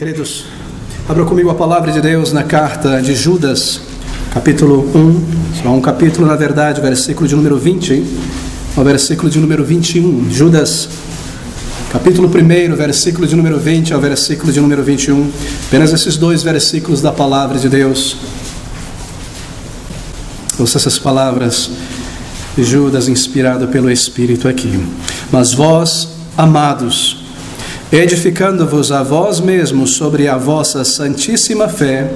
Queridos, abra comigo a palavra de Deus na carta de Judas, capítulo 1, só um capítulo na verdade, versículo de número 20, ao versículo de número 21. Judas, capítulo 1, versículo de número 20 ao versículo de número 21. Apenas esses dois versículos da palavra de Deus. Ouça essas palavras de Judas, inspirado pelo Espírito aqui. Mas vós, amados, edificando-vos a vós mesmos sobre a vossa santíssima fé,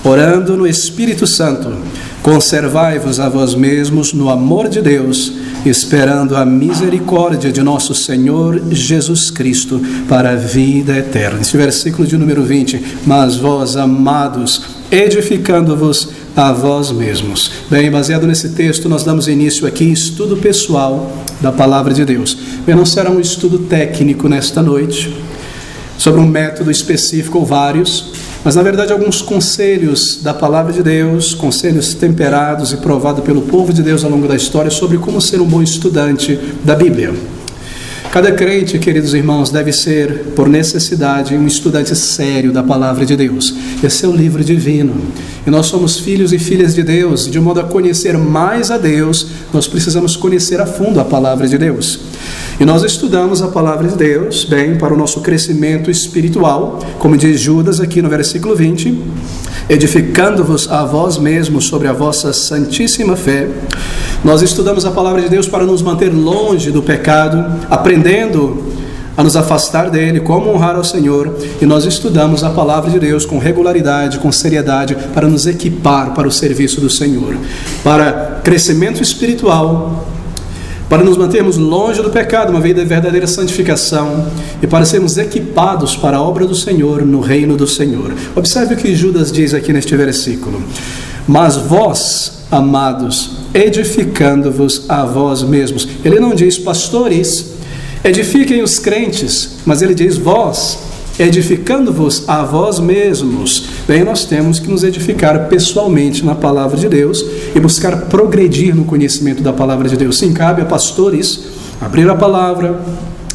orando no Espírito Santo, conservai-vos a vós mesmos no amor de Deus, esperando a misericórdia de nosso Senhor Jesus Cristo para a vida eterna. Esse versículo de número 20, mas vós, amados, edificando-vos a vós mesmos. Bem, baseado nesse texto, nós damos início aqui estudo pessoal da palavra de Deus. Bem, não será um estudo técnico nesta noite, sobre um método específico ou vários, mas na verdade alguns conselhos da palavra de Deus, conselhos temperados e provados pelo povo de Deus ao longo da história sobre como ser um bom estudante da Bíblia. Cada crente, queridos irmãos, deve ser, por necessidade, um estudante sério da palavra de Deus. Esse é o livro divino. E nós somos filhos e filhas de Deus. E de modo a conhecer mais a Deus, nós precisamos conhecer a fundo a palavra de Deus. E nós estudamos a palavra de Deus, bem, para o nosso crescimento espiritual, como diz Judas aqui no versículo 20, edificando-vos a vós mesmos sobre a vossa santíssima fé. Nós estudamos a palavra de Deus para nos manter longe do pecado, aprendendo a nos afastar dele, como honrar ao Senhor. E nós estudamos a palavra de Deus com regularidade, com seriedade, para nos equipar para o serviço do Senhor, para crescimento espiritual, para nos mantermos longe do pecado, uma vida de verdadeira santificação, e para sermos equipados para a obra do Senhor, no reino do Senhor. Observe o que Judas diz aqui neste versículo. Mas vós, amados, edificando-vos a vós mesmos. Ele não diz, pastores, edifiquem os crentes, mas ele diz, vós, edificando-vos a vós mesmos. Bem, nós temos que nos edificar pessoalmente na palavra de Deus e buscar progredir no conhecimento da palavra de Deus. Sim, cabe a pastores abrir a palavra,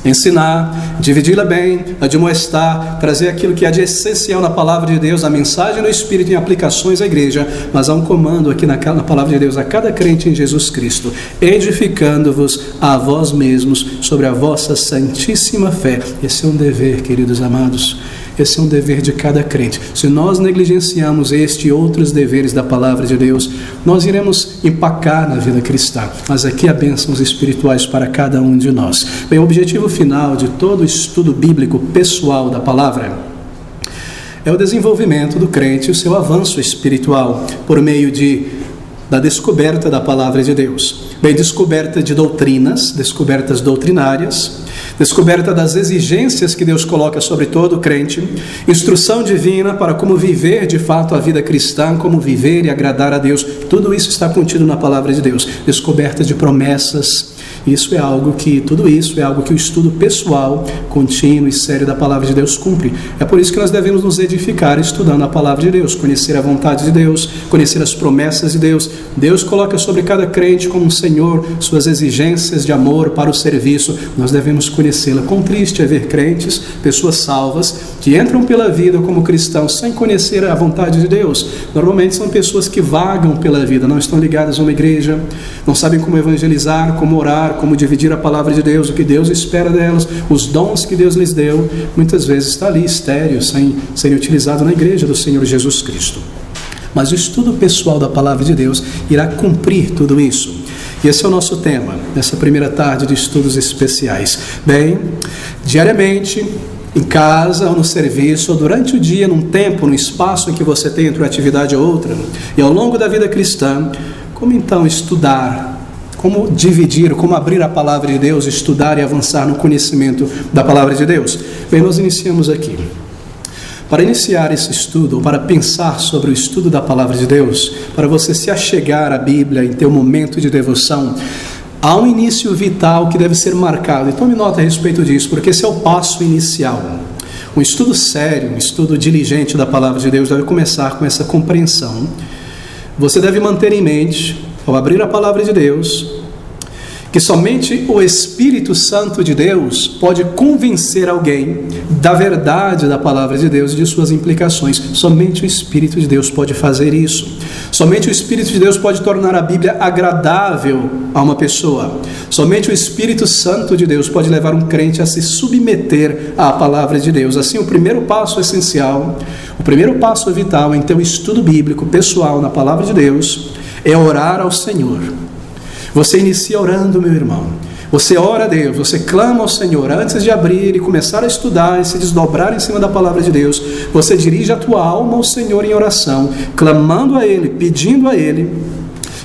ensinar, dividi-la bem, admoestar, trazer aquilo que há de essencial na palavra de Deus, a mensagem do Espírito em aplicações à igreja, mas há um comando aqui na palavra de Deus a cada crente em Jesus Cristo, edificando-vos a vós mesmos sobre a vossa santíssima fé. Esse é um dever, queridos amados. Esse é um dever de cada crente. Se nós negligenciamos este e outros deveres da palavra de Deus, nós iremos empacar na vida cristã. Mas aqui há bênçãos espirituais para cada um de nós. Bem, o objetivo final de todo o estudo bíblico pessoal da palavra é o desenvolvimento do crente e o seu avanço espiritual por meio da descoberta da palavra de Deus. Bem, descoberta de doutrinas, descobertas doutrinárias, descoberta das exigências que Deus coloca sobre todo crente, instrução divina para como viver de fato a vida cristã, como viver e agradar a Deus. Tudo isso está contido na palavra de Deus. Descoberta de promessas. Tudo isso é algo que o estudo pessoal, contínuo e sério da palavra de Deus cumpre. É por isso que nós devemos nos edificar estudando a palavra de Deus, conhecer a vontade de Deus, conhecer as promessas de Deus. Deus coloca sobre cada crente como um Senhor suas exigências de amor para o serviço. Nós devemos conhecê-la. Quão triste é ver crentes, pessoas salvas, que entram pela vida como cristãos sem conhecer a vontade de Deus. Normalmente são pessoas que vagam pela vida, não estão ligadas a uma igreja, não sabem como evangelizar, como orar, como dividir a palavra de Deus, o que Deus espera delas, os dons que Deus lhes deu. Muitas vezes está ali estéril, sem serem utilizado na igreja do Senhor Jesus Cristo. Mas o estudo pessoal da palavra de Deus irá cumprir tudo isso. E esse é o nosso tema, nessa primeira tarde de estudos especiais. Bem, diariamente, em casa ou no serviço, ou durante o dia, num tempo, num espaço em que você tem entre uma atividade ou outra, e ao longo da vida cristã, como então estudar, como dividir, como abrir a palavra de Deus, estudar e avançar no conhecimento da palavra de Deus? Bem, nós iniciamos aqui. Para iniciar esse estudo, ou para pensar sobre o estudo da palavra de Deus, para você se achegar à Bíblia em ter um momento de devoção, há um início vital que deve ser marcado. E tome nota a respeito disso, porque esse é o passo inicial. Um estudo sério, um estudo diligente da palavra de Deus deve começar com essa compreensão. Você deve manter em mente, ao abrir a palavra de Deus, que somente o Espírito Santo de Deus pode convencer alguém da verdade da palavra de Deus e de suas implicações. Somente o Espírito de Deus pode fazer isso. Somente o Espírito de Deus pode tornar a Bíblia agradável a uma pessoa. Somente o Espírito Santo de Deus pode levar um crente a se submeter à palavra de Deus. Assim, o primeiro passo essencial, o primeiro passo vital em ter um estudo bíblico pessoal na palavra de Deus é orar ao Senhor. Você inicia orando, meu irmão. Você ora a Deus, você clama ao Senhor. Antes de abrir e começar a estudar e se desdobrar em cima da palavra de Deus, você dirige a tua alma ao Senhor em oração, clamando a Ele, pedindo a Ele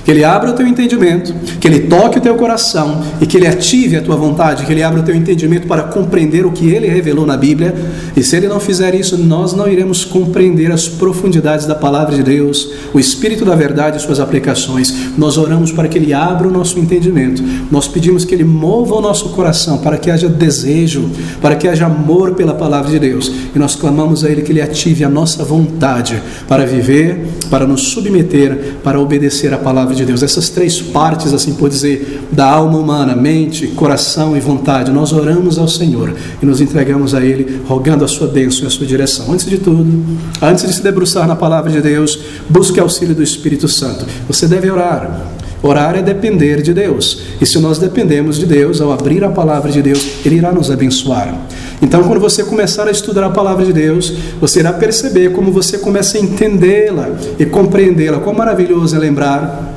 que Ele abra o teu entendimento, que Ele toque o teu coração e que Ele ative a tua vontade, que Ele abra o teu entendimento para compreender o que Ele revelou na Bíblia. E se Ele não fizer isso, nós não iremos compreender as profundidades da palavra de Deus, o Espírito da verdade e suas aplicações. Nós oramos para que Ele abra o nosso entendimento. Nós pedimos que Ele mova o nosso coração para que haja desejo, para que haja amor pela palavra de Deus. E nós clamamos a Ele que Ele ative a nossa vontade para viver, para nos submeter, para obedecer a palavra de Deus. Essas três partes, assim por dizer, da alma humana, mente, coração e vontade, nós oramos ao Senhor e nos entregamos a Ele, rogando a sua bênção e a sua direção. Antes de tudo, antes de se debruçar na palavra de Deus, busque auxílio do Espírito Santo. Você deve orar. Orar é depender de Deus. E se nós dependemos de Deus, ao abrir a palavra de Deus, Ele irá nos abençoar. Então, quando você começar a estudar a palavra de Deus, você irá perceber como você começa a entendê-la e compreendê-la. Quão maravilhoso é lembrar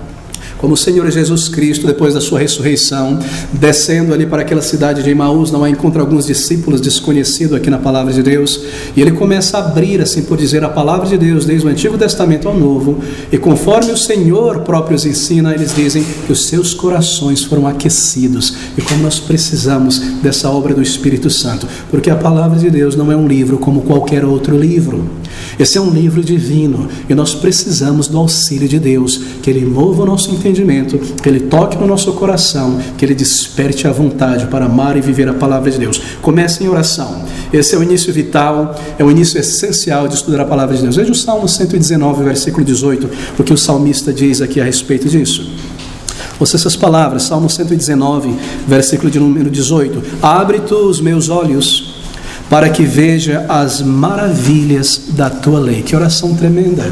como o Senhor Jesus Cristo, depois da sua ressurreição, descendo ali para aquela cidade de Emaús, não encontra alguns discípulos desconhecidos aqui na palavra de Deus, e ele começa a abrir, assim por dizer, a palavra de Deus, desde o Antigo Testamento ao Novo, e conforme o Senhor próprio os ensina, eles dizem que os seus corações foram aquecidos, e como nós precisamos dessa obra do Espírito Santo, porque a palavra de Deus não é um livro como qualquer outro livro. Esse é um livro divino, e nós precisamos do auxílio de Deus, que Ele mova o nosso entendimento, que Ele toque no nosso coração, que Ele desperte a vontade para amar e viver a palavra de Deus. Comece em oração. Esse é o início vital, é o início essencial de estudar a palavra de Deus. Veja o Salmo 119, versículo 18, o que o salmista diz aqui a respeito disso. Ouça essas palavras, Salmo 119, versículo de número 18. Abre tu os meus olhos, para que veja as maravilhas da tua lei. Que oração tremenda!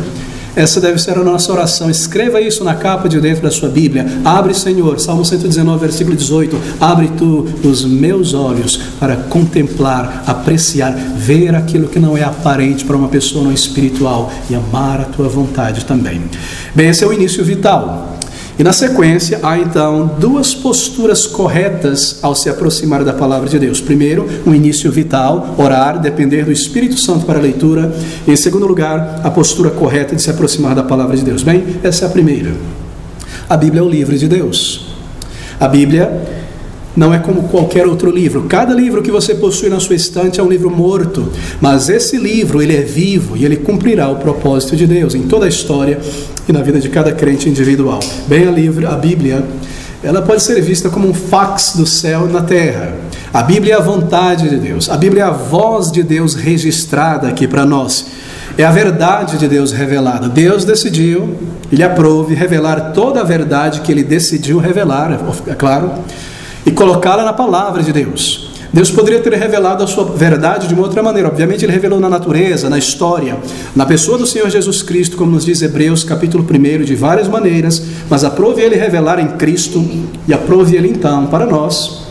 Essa deve ser a nossa oração. Escreva isso na capa de dentro da sua Bíblia. Abre, Senhor, Salmo 119, versículo 18. Abre tu os meus olhos para contemplar, apreciar, ver aquilo que não é aparente para uma pessoa não espiritual e amar a tua vontade também. Bem, esse é o início vital. E na sequência, há então duas posturas corretas ao se aproximar da palavra de Deus. Primeiro, um início vital, orar, depender do Espírito Santo para a leitura. E em segundo lugar, a postura correta de se aproximar da palavra de Deus. Bem, essa é a primeira. A Bíblia é o livro de Deus. A Bíblia não é como qualquer outro livro. Cada livro que você possui na sua estante é um livro morto, mas esse livro, ele é vivo e ele cumprirá o propósito de Deus em toda a história e na vida de cada crente individual. Bem, a Bíblia, ela pode ser vista como um fax do céu na terra. A Bíblia é a vontade de Deus, a Bíblia é a voz de Deus registrada aqui para nós. É a verdade de Deus revelada. Deus decidiu, Ele aprove revelar toda a verdade que Ele decidiu revelar, é claro, e colocá-la na palavra de Deus. Deus poderia ter revelado a sua verdade de uma outra maneira. Obviamente Ele revelou na natureza, na história, na pessoa do Senhor Jesus Cristo, como nos diz Hebreus capítulo 1, de várias maneiras, mas aprove Ele revelar em Cristo e aprove Ele então, para nós,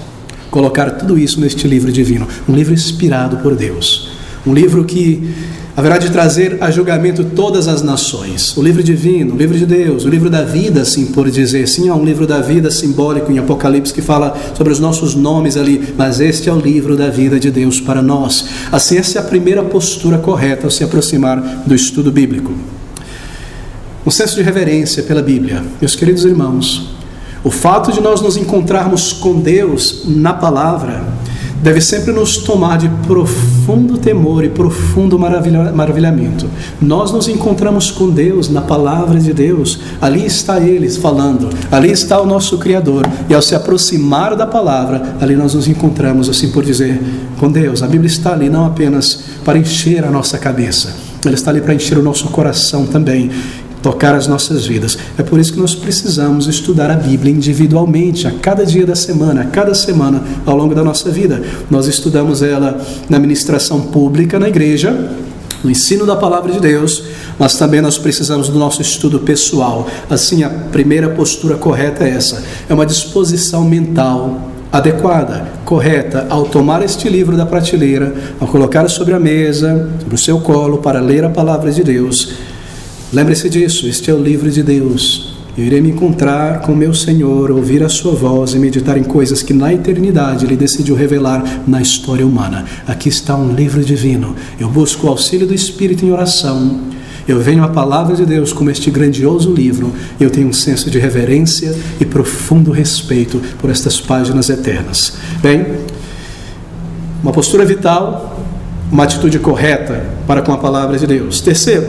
colocar tudo isso neste livro divino, um livro inspirado por Deus, um livro que haverá de trazer a julgamento todas as nações. O livro divino, o livro de Deus, o livro da vida, assim por dizer. Sim, há um livro da vida simbólico em Apocalipse que fala sobre os nossos nomes ali, mas este é o livro da vida de Deus para nós. Assim, essa é a primeira postura correta ao se aproximar do estudo bíblico. Um senso de reverência pela Bíblia. Meus queridos irmãos, o fato de nós nos encontrarmos com Deus na palavra deve sempre nos tomar de profundo temor e profundo maravilhamento. Nós nos encontramos com Deus na palavra de Deus. Ali está Ele falando, ali está o nosso Criador. E ao se aproximar da palavra, ali nós nos encontramos, assim por dizer, com Deus. A Bíblia está ali não apenas para encher a nossa cabeça, ela está ali para encher o nosso coração também. tocar as nossas vidas. É por isso que nós precisamos estudar a Bíblia individualmente, a cada dia da semana, a cada semana ao longo da nossa vida. Nós estudamos ela na ministração pública na igreja, no ensino da palavra de Deus, mas também nós precisamos do nosso estudo pessoal. Assim, a primeira postura correta é essa: é uma disposição mental adequada, correta, ao tomar este livro da prateleira, ao colocar sobre a mesa, sobre o seu colo, para ler a palavra de Deus. Lembre-se disso, este é o livro de Deus. Eu irei me encontrar com meu Senhor, ouvir a sua voz e meditar em coisas que na eternidade Ele decidiu revelar na história humana. Aqui está um livro divino. Eu busco o auxílio do Espírito em oração. Eu venho à palavra de Deus como este grandioso livro. Eu tenho um senso de reverência e profundo respeito por estas páginas eternas. Bem, uma postura vital, uma atitude correta para com a palavra de Deus. Terceiro,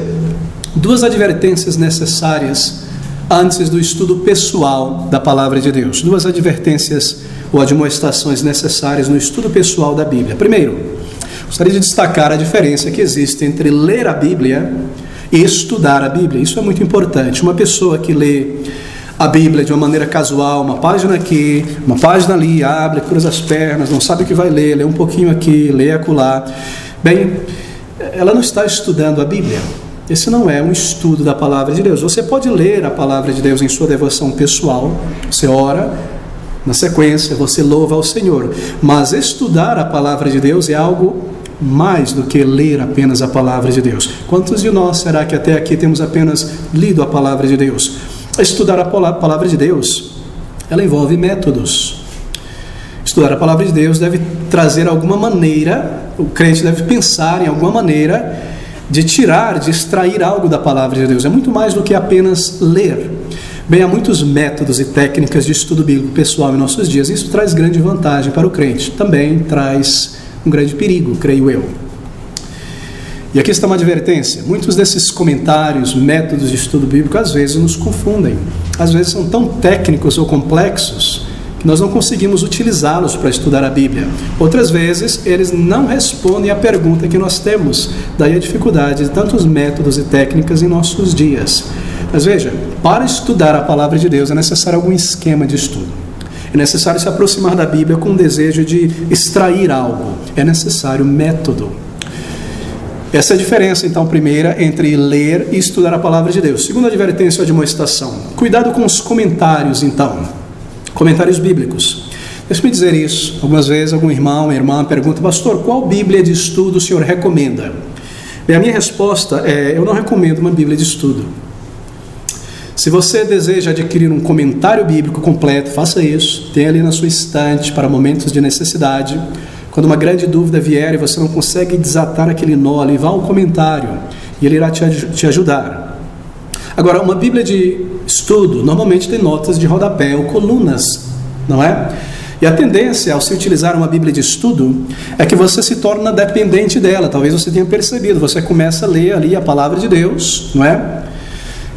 duas advertências necessárias antes do estudo pessoal da palavra de Deus. Duas advertências ou admoestações necessárias no estudo pessoal da Bíblia. Primeiro, gostaria de destacar a diferença que existe entre ler a Bíblia e estudar a Bíblia. Isso é muito importante. Uma pessoa que lê a Bíblia de uma maneira casual, uma página aqui, uma página ali, abre, cruza as pernas, não sabe o que vai ler, lê um pouquinho aqui, lê acolá. Bem, ela não está estudando a Bíblia. Esse não é um estudo da palavra de Deus. Você pode ler a palavra de Deus em sua devoção pessoal, você ora, na sequência você louva ao Senhor. Mas estudar a palavra de Deus é algo mais do que ler apenas a palavra de Deus. Quantos de nós será que até aqui temos apenas lido a palavra de Deus? Estudar a palavra de Deus, ela envolve métodos. Estudar a palavra de Deus deve trazer alguma maneira, o crente deve pensar em alguma maneira de tirar, de extrair algo da palavra de Deus. É muito mais do que apenas ler. Bem, há muitos métodos e técnicas de estudo bíblico pessoal em nossos dias. Isso traz grande vantagem para o crente. Também traz um grande perigo, creio eu. E aqui está uma advertência. Muitos desses comentários, métodos de estudo bíblico, às vezes nos confundem. Às vezes são tão técnicos ou complexos que nós não conseguimos utilizá-los para estudar a Bíblia. Outras vezes, eles não respondem à pergunta que nós temos. Daí a dificuldade de tantos métodos e técnicas em nossos dias. Mas veja, para estudar a palavra de Deus é necessário algum esquema de estudo. É necessário se aproximar da Bíblia com o desejo de extrair algo. É necessário método. Essa é a diferença, então, primeira, entre ler e estudar a palavra de Deus. Segunda advertência ou admoestação. Cuidado com os comentários, então. Comentários bíblicos. Deixa-me dizer isso. Algumas vezes algum irmão, uma irmã pergunta: pastor, qual Bíblia de estudo o senhor recomenda? E a minha resposta é: eu não recomendo uma Bíblia de estudo. Se você deseja adquirir um comentário bíblico completo, faça isso. Tenha ali na sua estante para momentos de necessidade. Quando uma grande dúvida vier e você não consegue desatar aquele nó ali, vá ao comentário e ele irá te ajudar. Agora, uma Bíblia de estudo normalmente tem notas de rodapé ou colunas, não é? E a tendência ao se utilizar uma Bíblia de estudo é que você se torna dependente dela. Talvez você tenha percebido, você começa a ler ali a palavra de Deus, não é?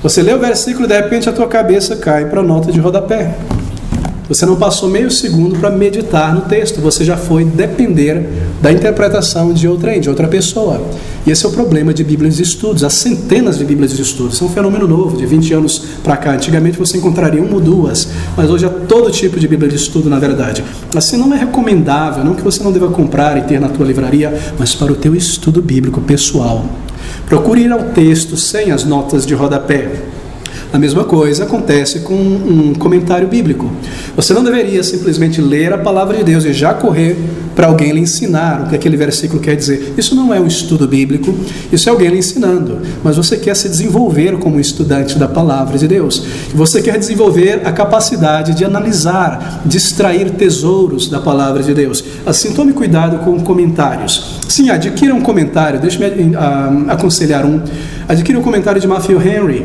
Você lê o versículo e de repente a tua cabeça cai para a nota de rodapé. Você não passou meio segundo para meditar no texto, você já foi depender da interpretação de outra pessoa. E esse é o problema de Bíblias de estudos. Há centenas de Bíblias de estudos. Isso é um fenômeno novo, de 20 anos para cá. Antigamente você encontraria uma ou duas, mas hoje há todo tipo de Bíblia de estudo, na verdade. Assim, não é recomendável, não que você não deva comprar e ter na tua livraria, mas para o teu estudo bíblico pessoal. Procure ir ao texto sem as notas de rodapé. A mesma coisa acontece com um comentário bíblico. Você não deveria simplesmente ler a palavra de Deus e já correr para alguém lhe ensinar o que aquele versículo quer dizer. Isso não é um estudo bíblico, isso é alguém lhe ensinando. Mas você quer se desenvolver como estudante da palavra de Deus. Você quer desenvolver a capacidade de analisar, de extrair tesouros da palavra de Deus. Assim, tome cuidado com comentários. Sim, adquira um comentário, deixe-me aconselhar um. Adquira um comentário de Matthew Henry.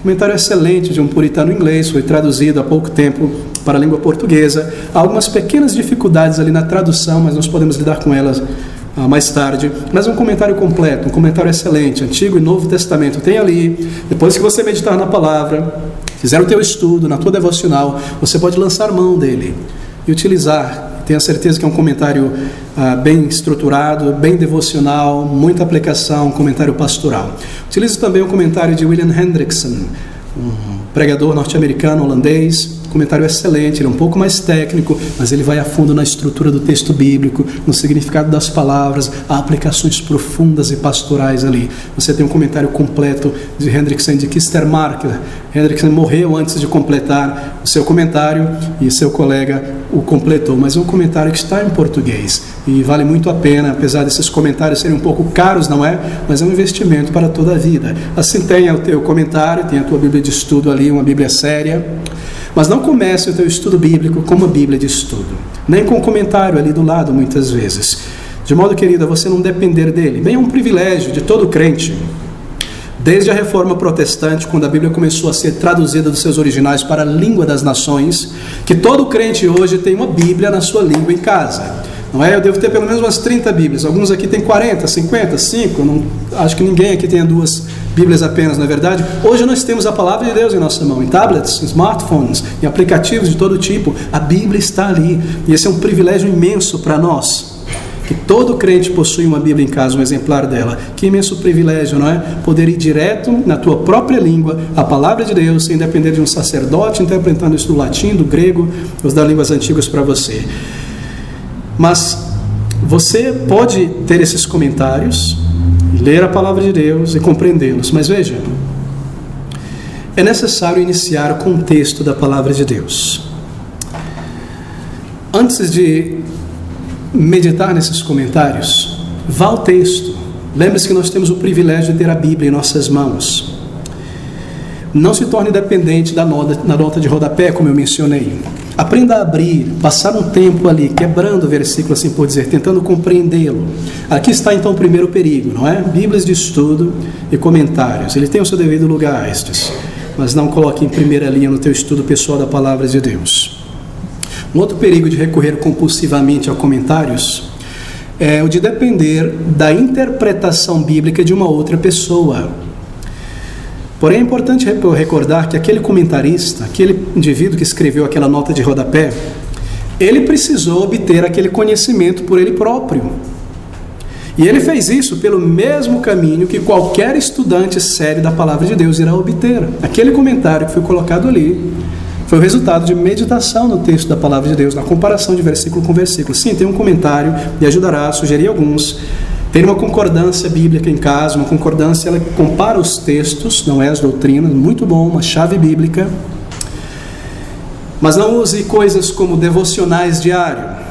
Comentário excelente de um puritano inglês, foi traduzido há pouco tempo para a língua portuguesa. Há algumas pequenas dificuldades ali na tradução, mas nós podemos lidar com elas mais tarde. Mas um comentário completo, um comentário excelente, Antigo e Novo Testamento. Tem ali, depois que você meditar na palavra, fizer o teu estudo, na tua devocional, você pode lançar mão dele e utilizar Tenho certeza que é um comentário bem estruturado, bem devocional, muita aplicação, um comentário pastoral. Utilizo também o comentário de William Hendrickson, um pregador norte-americano, holandês. Comentário excelente, ele é um pouco mais técnico, mas ele vai a fundo na estrutura do texto bíblico, no significado das palavras, há aplicações profundas e pastorais ali. Você tem um comentário completo de Hendrickson de Kistermark. Hendrickson morreu antes de completar o seu comentário e seu colega o completou, mas é um comentário que está em português e vale muito a pena, apesar desses comentários serem um pouco caros, não é? Mas é um investimento para toda a vida. Assim, tenha o teu comentário, tenha a tua Bíblia de estudo ali, uma Bíblia séria. Mas não comece o teu estudo bíblico com uma Bíblia de estudo, nem com um comentário ali do lado, muitas vezes. De modo, querida, você não depender dele. Bem, é um privilégio de todo crente. Desde a Reforma Protestante, quando a Bíblia começou a ser traduzida dos seus originais para a língua das nações, que todo crente hoje tem uma Bíblia na sua língua em casa. Não é? Eu devo ter pelo menos umas 30 Bíblias. Alguns aqui têm 40, 50, 5. Não, acho que ninguém aqui tenha 2 Bíblias apenas, não é verdade? Hoje nós temos a Palavra de Deus em nossa mão, em tablets, em smartphones, em aplicativos de todo tipo. A Bíblia está ali. E esse é um privilégio imenso para nós. Que todo crente possui uma Bíblia em casa, um exemplar dela. Que imenso privilégio, não é? Poder ir direto na tua própria língua, a Palavra de Deus, sem depender de um sacerdote interpretando isso do latim, do grego, ou das línguas antigas para você. Mas você pode ter esses comentários, ler a Palavra de Deus e compreendê-los. Mas veja, é necessário iniciar o contexto da Palavra de Deus. Antes de meditar nesses comentários, vá ao texto. Lembre-se que nós temos o privilégio de ter a Bíblia em nossas mãos. Não se torne dependente da nota de rodapé, como eu mencionei. Aprenda a abrir, passar um tempo ali, quebrando o versículo, assim por dizer, tentando compreendê-lo. Aqui está então o primeiro perigo, não é? Bíblias de estudo e comentários. Ele tem o seu devido lugar, estes, mas não coloque em primeira linha no teu estudo pessoal da Palavra de Deus. Um outro perigo de recorrer compulsivamente a comentários é o de depender da interpretação bíblica de uma outra pessoa. Porém, é importante recordar que aquele comentarista, aquele indivíduo que escreveu aquela nota de rodapé, ele precisou obter aquele conhecimento por ele próprio. E ele fez isso pelo mesmo caminho que qualquer estudante sério da Palavra de Deus irá obter. Aquele comentário que foi colocado ali foi o resultado de meditação no texto da Palavra de Deus, na comparação de versículo com versículo. Sim, tem um comentário e ajudará a sugerir alguns. Ter uma concordância bíblica em casa, uma concordância, ela compara os textos, não é as doutrinas, muito bom, uma chave bíblica. Mas não use coisas como devocionais diário,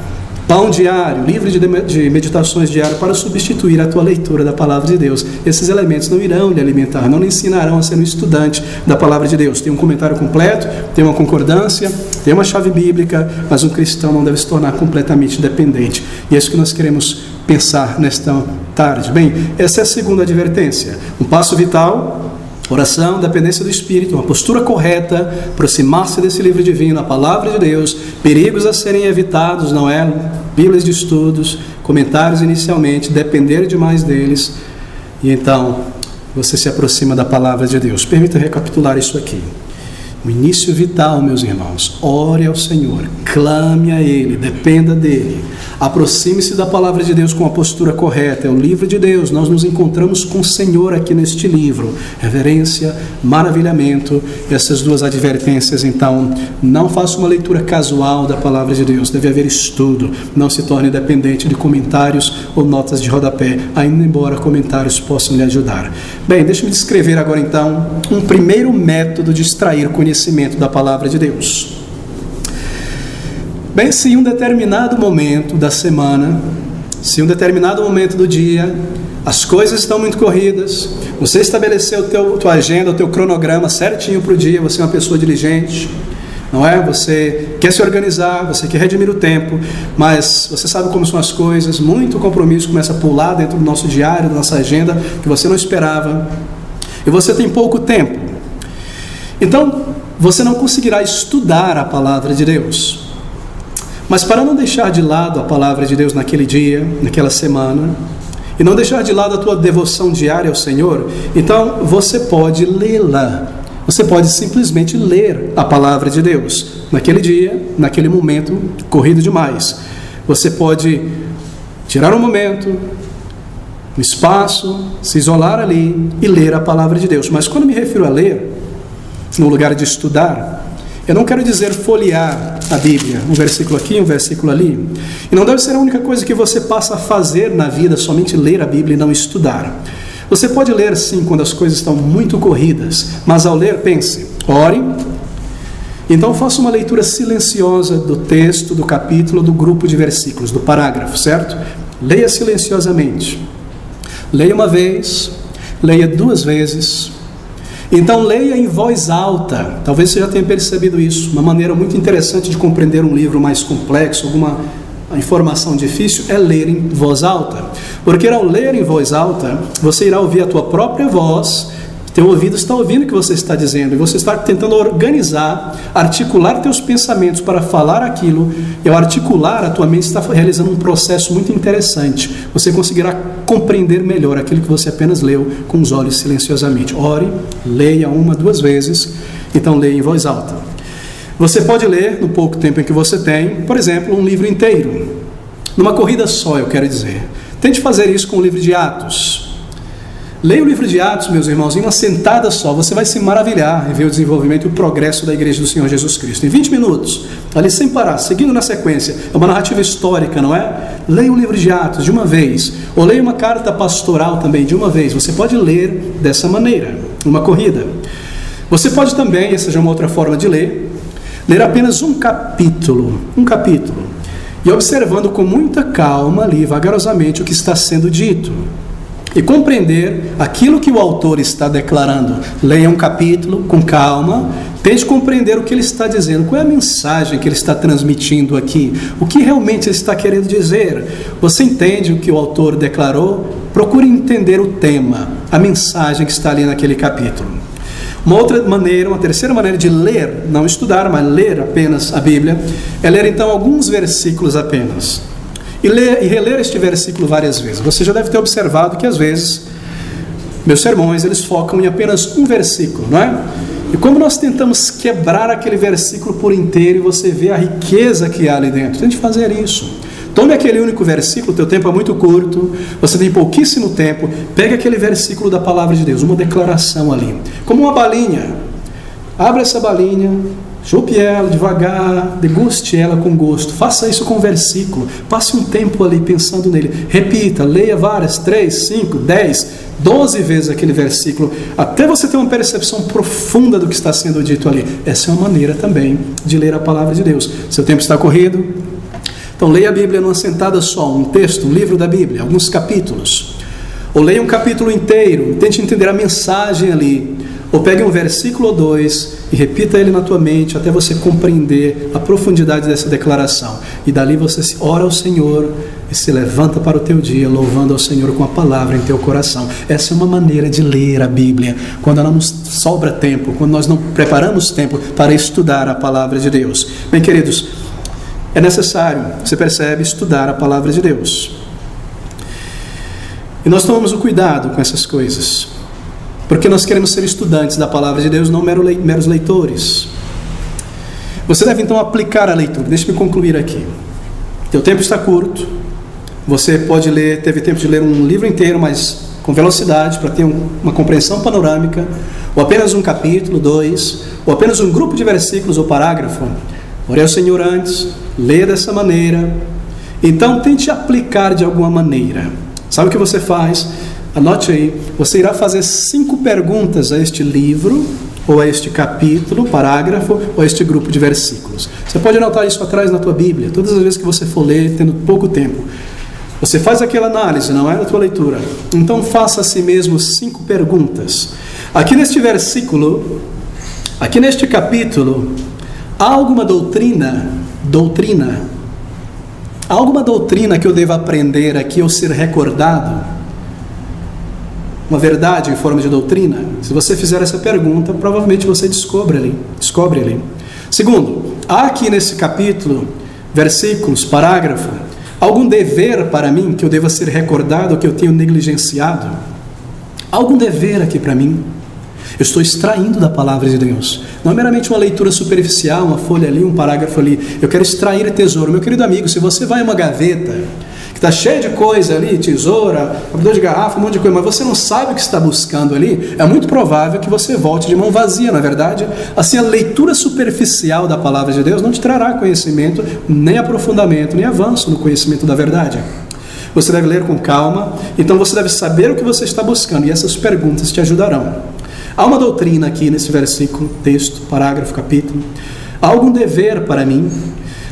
pão diário, livro de meditações diário para substituir a tua leitura da Palavra de Deus. Esses elementos não irão lhe alimentar, não lhe ensinarão a ser um estudante da Palavra de Deus. Tem um comentário completo, tem uma concordância, tem uma chave bíblica, mas um cristão não deve se tornar completamente dependente. E é isso que nós queremos pensar nesta tarde. Bem, essa é a segunda advertência. Um passo vital, oração, dependência do Espírito, uma postura correta, aproximar-se desse livro divino, a Palavra de Deus, perigos a serem evitados, não é? Bíblias de estudos, comentários inicialmente, depender demais deles, e então você se aproxima da Palavra de Deus. Permita recapitular isso aqui. O início vital, meus irmãos, ore ao Senhor, clame a Ele, dependa dEle, aproxime-se da Palavra de Deus com a postura correta, é o livro de Deus, nós nos encontramos com o Senhor aqui neste livro, reverência, maravilhamento, essas duas advertências. Então, não faça uma leitura casual da Palavra de Deus, deve haver estudo, não se torne dependente de comentários ou notas de rodapé, ainda embora comentários possam lhe ajudar. Bem, deixe-me descrever agora então um primeiro método de extrair conhecimento da Palavra de Deus. Bem, se em um determinado momento da semana, se em um determinado momento do dia, as coisas estão muito corridas, você estabeleceu tua agenda, o teu cronograma certinho para o dia, você é uma pessoa diligente, não é? Você quer se organizar, você quer redimir o tempo, mas você sabe como são as coisas, muito compromisso começa a pular dentro do nosso diário, da nossa agenda, que você não esperava, e você tem pouco tempo. Então, você não conseguirá estudar a Palavra de Deus. Mas para não deixar de lado a Palavra de Deus naquele dia, naquela semana, e não deixar de lado a tua devoção diária ao Senhor, então você pode lê-la. Você pode simplesmente ler a Palavra de Deus naquele dia, naquele momento, corrido demais. Você pode tirar um momento, um espaço, se isolar ali e ler a palavra de Deus. Mas quando me refiro a ler, no lugar de estudar, eu não quero dizer folhear a Bíblia, um versículo aqui, um versículo ali. E não deve ser a única coisa que você passa a fazer na vida, somente ler a Bíblia e não estudar. Você pode ler sim quando as coisas estão muito corridas, mas ao ler, pense, ore. Então faça uma leitura silenciosa do texto, do capítulo, do grupo de versículos, do parágrafo, certo? Leia silenciosamente. Leia uma vez, leia 2 vezes. Então leia em voz alta. Talvez você já tenha percebido isso. Uma maneira muito interessante de compreender um livro mais complexo, alguma informação difícil, é ler em voz alta. Porque ao ler em voz alta, você irá ouvir a tua própria voz. Teu ouvido está ouvindo o que você está dizendo, e você está tentando organizar, articular teus pensamentos para falar aquilo, e ao articular, a tua mente está realizando um processo muito interessante. Você conseguirá compreender melhor aquilo que você apenas leu com os olhos silenciosamente. Ore, leia 1, 2 vezes, então leia em voz alta. Você pode ler, no pouco tempo em que você tem, por exemplo, um livro inteiro, numa corrida só, eu quero dizer. Tente fazer isso com o livro de Atos. Leia o livro de Atos, meus irmãos, em uma sentada só. Você vai se maravilhar em ver o desenvolvimento e o progresso da Igreja do Senhor Jesus Cristo. Em 20 minutos, ali sem parar, seguindo na sequência. É uma narrativa histórica, não é? Leia o livro de Atos de uma vez. Ou leia uma carta pastoral também de uma vez. Você pode ler dessa maneira, numa corrida. Você pode também, essa já é uma outra forma de ler apenas um capítulo. E observando com muita calma ali, vagarosamente, o que está sendo dito. E compreender aquilo que o autor está declarando. Leia um capítulo com calma, tente compreender o que ele está dizendo, qual é a mensagem que ele está transmitindo aqui, o que realmente ele está querendo dizer. Você entende o que o autor declarou? Procure entender o tema, a mensagem que está ali naquele capítulo. Uma outra maneira, uma terceira maneira de ler, não estudar, mas ler apenas a Bíblia, é ler então alguns versículos apenas. E reler este versículo várias vezes. Você já deve ter observado que às vezes meus sermões eles focam em apenas um versículo, não é? E como nós tentamos quebrar aquele versículo por inteiro, e você vê a riqueza que há ali dentro. Tente fazer isso. Tome aquele único versículo, teu tempo é muito curto, você tem pouquíssimo tempo, pegue aquele versículo da palavra de Deus, uma declaração ali, como uma balinha. Abra essa balinha, chupe ela devagar, deguste ela com gosto. Faça isso com o versículo. Passe um tempo ali pensando nele. Repita, leia várias, 3, 5, 10, 12 vezes aquele versículo, até você ter uma percepção profunda do que está sendo dito ali. Essa é uma maneira também de ler a palavra de Deus. Seu tempo está corrido? Então leia a Bíblia numa sentada só, um texto, um livro da Bíblia, alguns capítulos. Ou leia um capítulo inteiro, tente entender a mensagem ali. Ou pegue um versículo ou 2 e repita ele na tua mente até você compreender a profundidade dessa declaração. E dali você ora ao Senhor e se levanta para o teu dia, louvando ao Senhor com a palavra em teu coração. Essa é uma maneira de ler a Bíblia, quando não nos sobra tempo, quando nós não preparamos tempo para estudar a palavra de Deus. Bem, queridos, é necessário, você percebe, estudar a palavra de Deus. E nós tomamos o cuidado com essas coisas, porque nós queremos ser estudantes da palavra de Deus, não meros leitores. Você deve então aplicar a leitura. Deixe-me concluir aqui. Teu tempo está curto. Você pode ler, teve tempo de ler um livro inteiro, mas com velocidade, para ter uma compreensão panorâmica, ou apenas um capítulo, 2, ou apenas um grupo de versículos ou parágrafo. Ore ao Senhor antes, leia dessa maneira. Então tente aplicar de alguma maneira. Sabe o que você faz? Anote aí, você irá fazer 5 perguntas a este livro, ou a este capítulo, parágrafo, ou a este grupo de versículos. Você pode anotar isso atrás na tua Bíblia, todas as vezes que você for ler, tendo pouco tempo. Você faz aquela análise, não é da tua leitura. Então faça a si mesmo 5 perguntas. Aqui neste versículo, aqui neste capítulo, há alguma doutrina? Há alguma doutrina que eu deva aprender aqui ou ser recordado? Uma verdade em forma de doutrina? Se você fizer essa pergunta, provavelmente você descobre ali. Segundo, há aqui nesse capítulo, versículos, parágrafo, algum dever para mim que eu deva ser recordado ou que eu tenho negligenciado? Há algum dever aqui para mim? Eu estou extraindo da palavra de Deus. Não é meramente uma leitura superficial, uma folha ali, um parágrafo ali. Eu quero extrair tesouro. Meu querido amigo, se você vai a uma gaveta que está cheia de coisa ali, tesoura, abridor de garrafa, um monte de coisa, mas você não sabe o que está buscando ali, é muito provável que você volte de mão vazia, na verdade. Assim, a leitura superficial da palavra de Deus não te trará conhecimento, nem aprofundamento, nem avanço no conhecimento da verdade. Você deve ler com calma, então você deve saber o que você está buscando, e essas perguntas te ajudarão. Há uma doutrina aqui nesse versículo, texto, parágrafo, capítulo. Há algum dever para mim?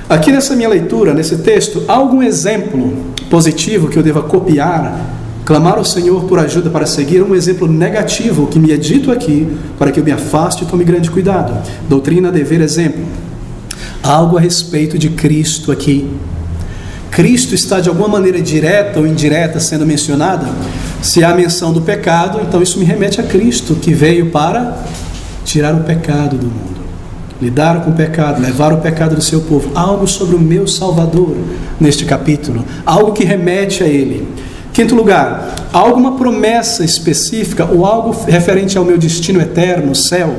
Aqui nessa minha leitura, nesse texto, há algum exemplo positivo que eu deva copiar, clamar ao Senhor por ajuda para seguir? Um exemplo negativo que me é dito aqui, para que eu me afaste e tome grande cuidado. Doutrina, dever, exemplo. Há algo a respeito de Cristo aqui. Cristo está de alguma maneira direta ou indireta sendo mencionada? Se há menção do pecado, então isso me remete a Cristo, que veio para tirar o pecado do mundo, lidar com o pecado, levar o pecado do seu povo. Algo sobre o meu Salvador neste capítulo, algo que remete a Ele. Quinto lugar, há alguma promessa específica ou algo referente ao meu destino eterno, céu?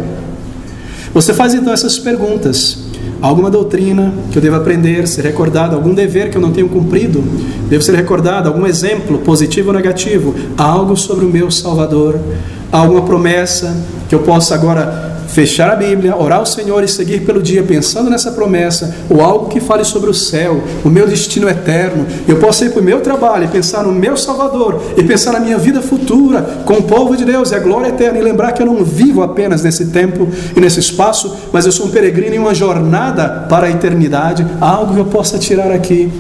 Você faz então essas perguntas. Alguma doutrina que eu devo aprender, ser recordado, algum dever que eu não tenho cumprido, devo ser recordado, algum exemplo, positivo ou negativo, algo sobre o meu Salvador, alguma promessa que eu possa agora fechar a Bíblia, orar ao Senhor e seguir pelo dia pensando nessa promessa, ou algo que fale sobre o céu, o meu destino eterno. Eu posso ir para o meu trabalho e pensar no meu Salvador, e pensar na minha vida futura com o povo de Deus e a glória eterna, e lembrar que eu não vivo apenas nesse tempo e nesse espaço, mas eu sou um peregrino em uma jornada para a eternidade. Algo que eu possa tirar aqui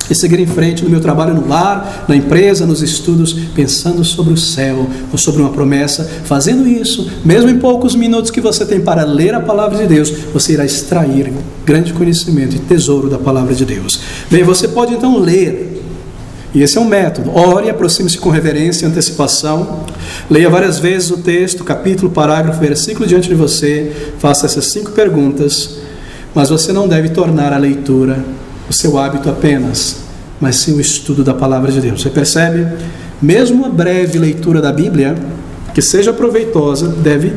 e seguir em frente no meu trabalho, no lar, na empresa, nos estudos, pensando sobre o céu ou sobre uma promessa. Fazendo isso, mesmo em poucos minutos que você tem para ler a palavra de Deus, você irá extrair grande conhecimento e tesouro da palavra de Deus. Bem, você pode então ler, e esse é um método. Ore, aproxime-se com reverência e antecipação, leia várias vezes o texto, capítulo, parágrafo, versículo diante de você, faça essas 5 perguntas, mas você não deve tornar a leitura o seu hábito apenas, mas sim o estudo da palavra de Deus. Você percebe? Mesmo uma breve leitura da Bíblia, que seja proveitosa, deve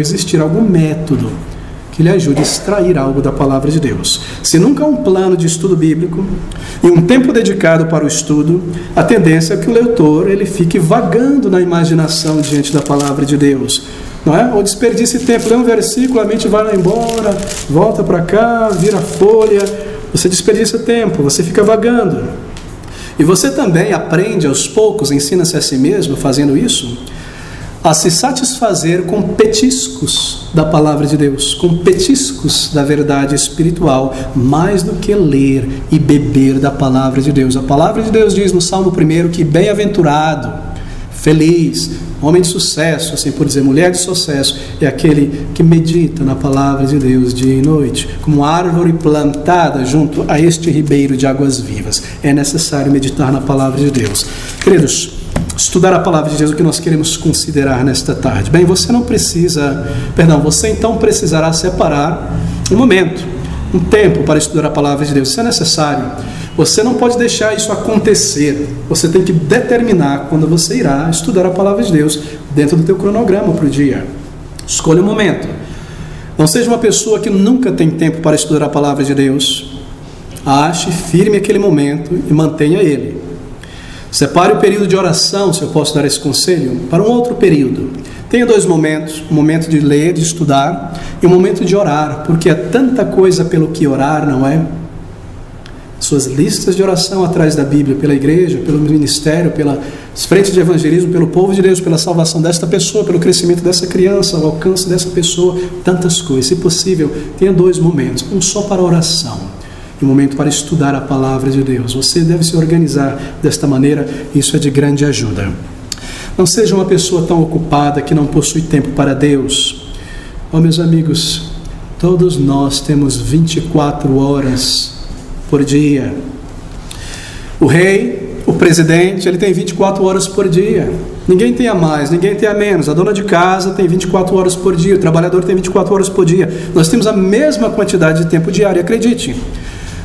existir algum método que lhe ajude a extrair algo da palavra de Deus. Se nunca há um plano de estudo bíblico e um tempo dedicado para o estudo, a tendência é que o leitor ele fique vagando na imaginação diante da palavra de Deus. Não é? Ou desperdice tempo, lê um versículo, a mente vai lá embora, volta para cá, vira folha. Você desperdiça tempo, você fica vagando. E você também aprende aos poucos, ensina-se a si mesmo fazendo isso, a se satisfazer com petiscos da palavra de Deus, com petiscos da verdade espiritual, mais do que ler e beber da palavra de Deus. A palavra de Deus diz no Salmo 1 que bem-aventurado, feliz, homem de sucesso, assim por dizer, mulher de sucesso, é aquele que medita na palavra de Deus dia e noite, como árvore plantada junto a este ribeiro de águas vivas. É necessário meditar na palavra de Deus. Queridos, estudar a palavra de Deus é o que nós queremos considerar nesta tarde. Bem, você então precisará separar um momento, um tempo para estudar a palavra de Deus. Isso é necessário. Você não pode deixar isso acontecer. Você tem que determinar quando você irá estudar a palavra de Deus dentro do teu cronograma para o dia. Escolha um momento. Não seja uma pessoa que nunca tem tempo para estudar a palavra de Deus. Ache firme aquele momento e mantenha ele. Separe o período de oração, se eu posso dar esse conselho, para um outro período. Tenha 2 momentos, um momento de ler, de estudar, e um momento de orar, porque há tanta coisa pelo que orar, não é? Suas listas de oração atrás da Bíblia, pela igreja, pelo ministério, pelas frentes de evangelismo, pelo povo de Deus, pela salvação desta pessoa, pelo crescimento dessa criança, o alcance dessa pessoa, tantas coisas. Se possível, tenha 2 momentos, um só para oração e um momento para estudar a palavra de Deus. Você deve se organizar desta maneira, isso é de grande ajuda. Não seja uma pessoa tão ocupada que não possui tempo para Deus. Oh, meus amigos, todos nós temos 24 horas por dia. O rei, o presidente, ele tem 24 horas por dia. Ninguém tem a mais, ninguém tem a menos. A dona de casa tem 24 horas por dia, o trabalhador tem 24 horas por dia. Nós temos a mesma quantidade de tempo diário, acredite.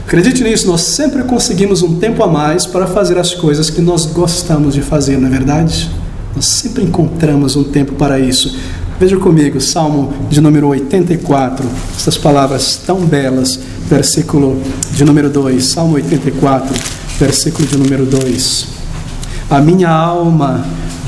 Acredite nisso, nós sempre conseguimos um tempo a mais para fazer as coisas que nós gostamos de fazer, não é verdade? Nós sempre encontramos um tempo para isso. Veja comigo, Salmo de número 84, essas palavras tão belas, versículo de número 2, Salmo 84, versículo de número 2. A minha alma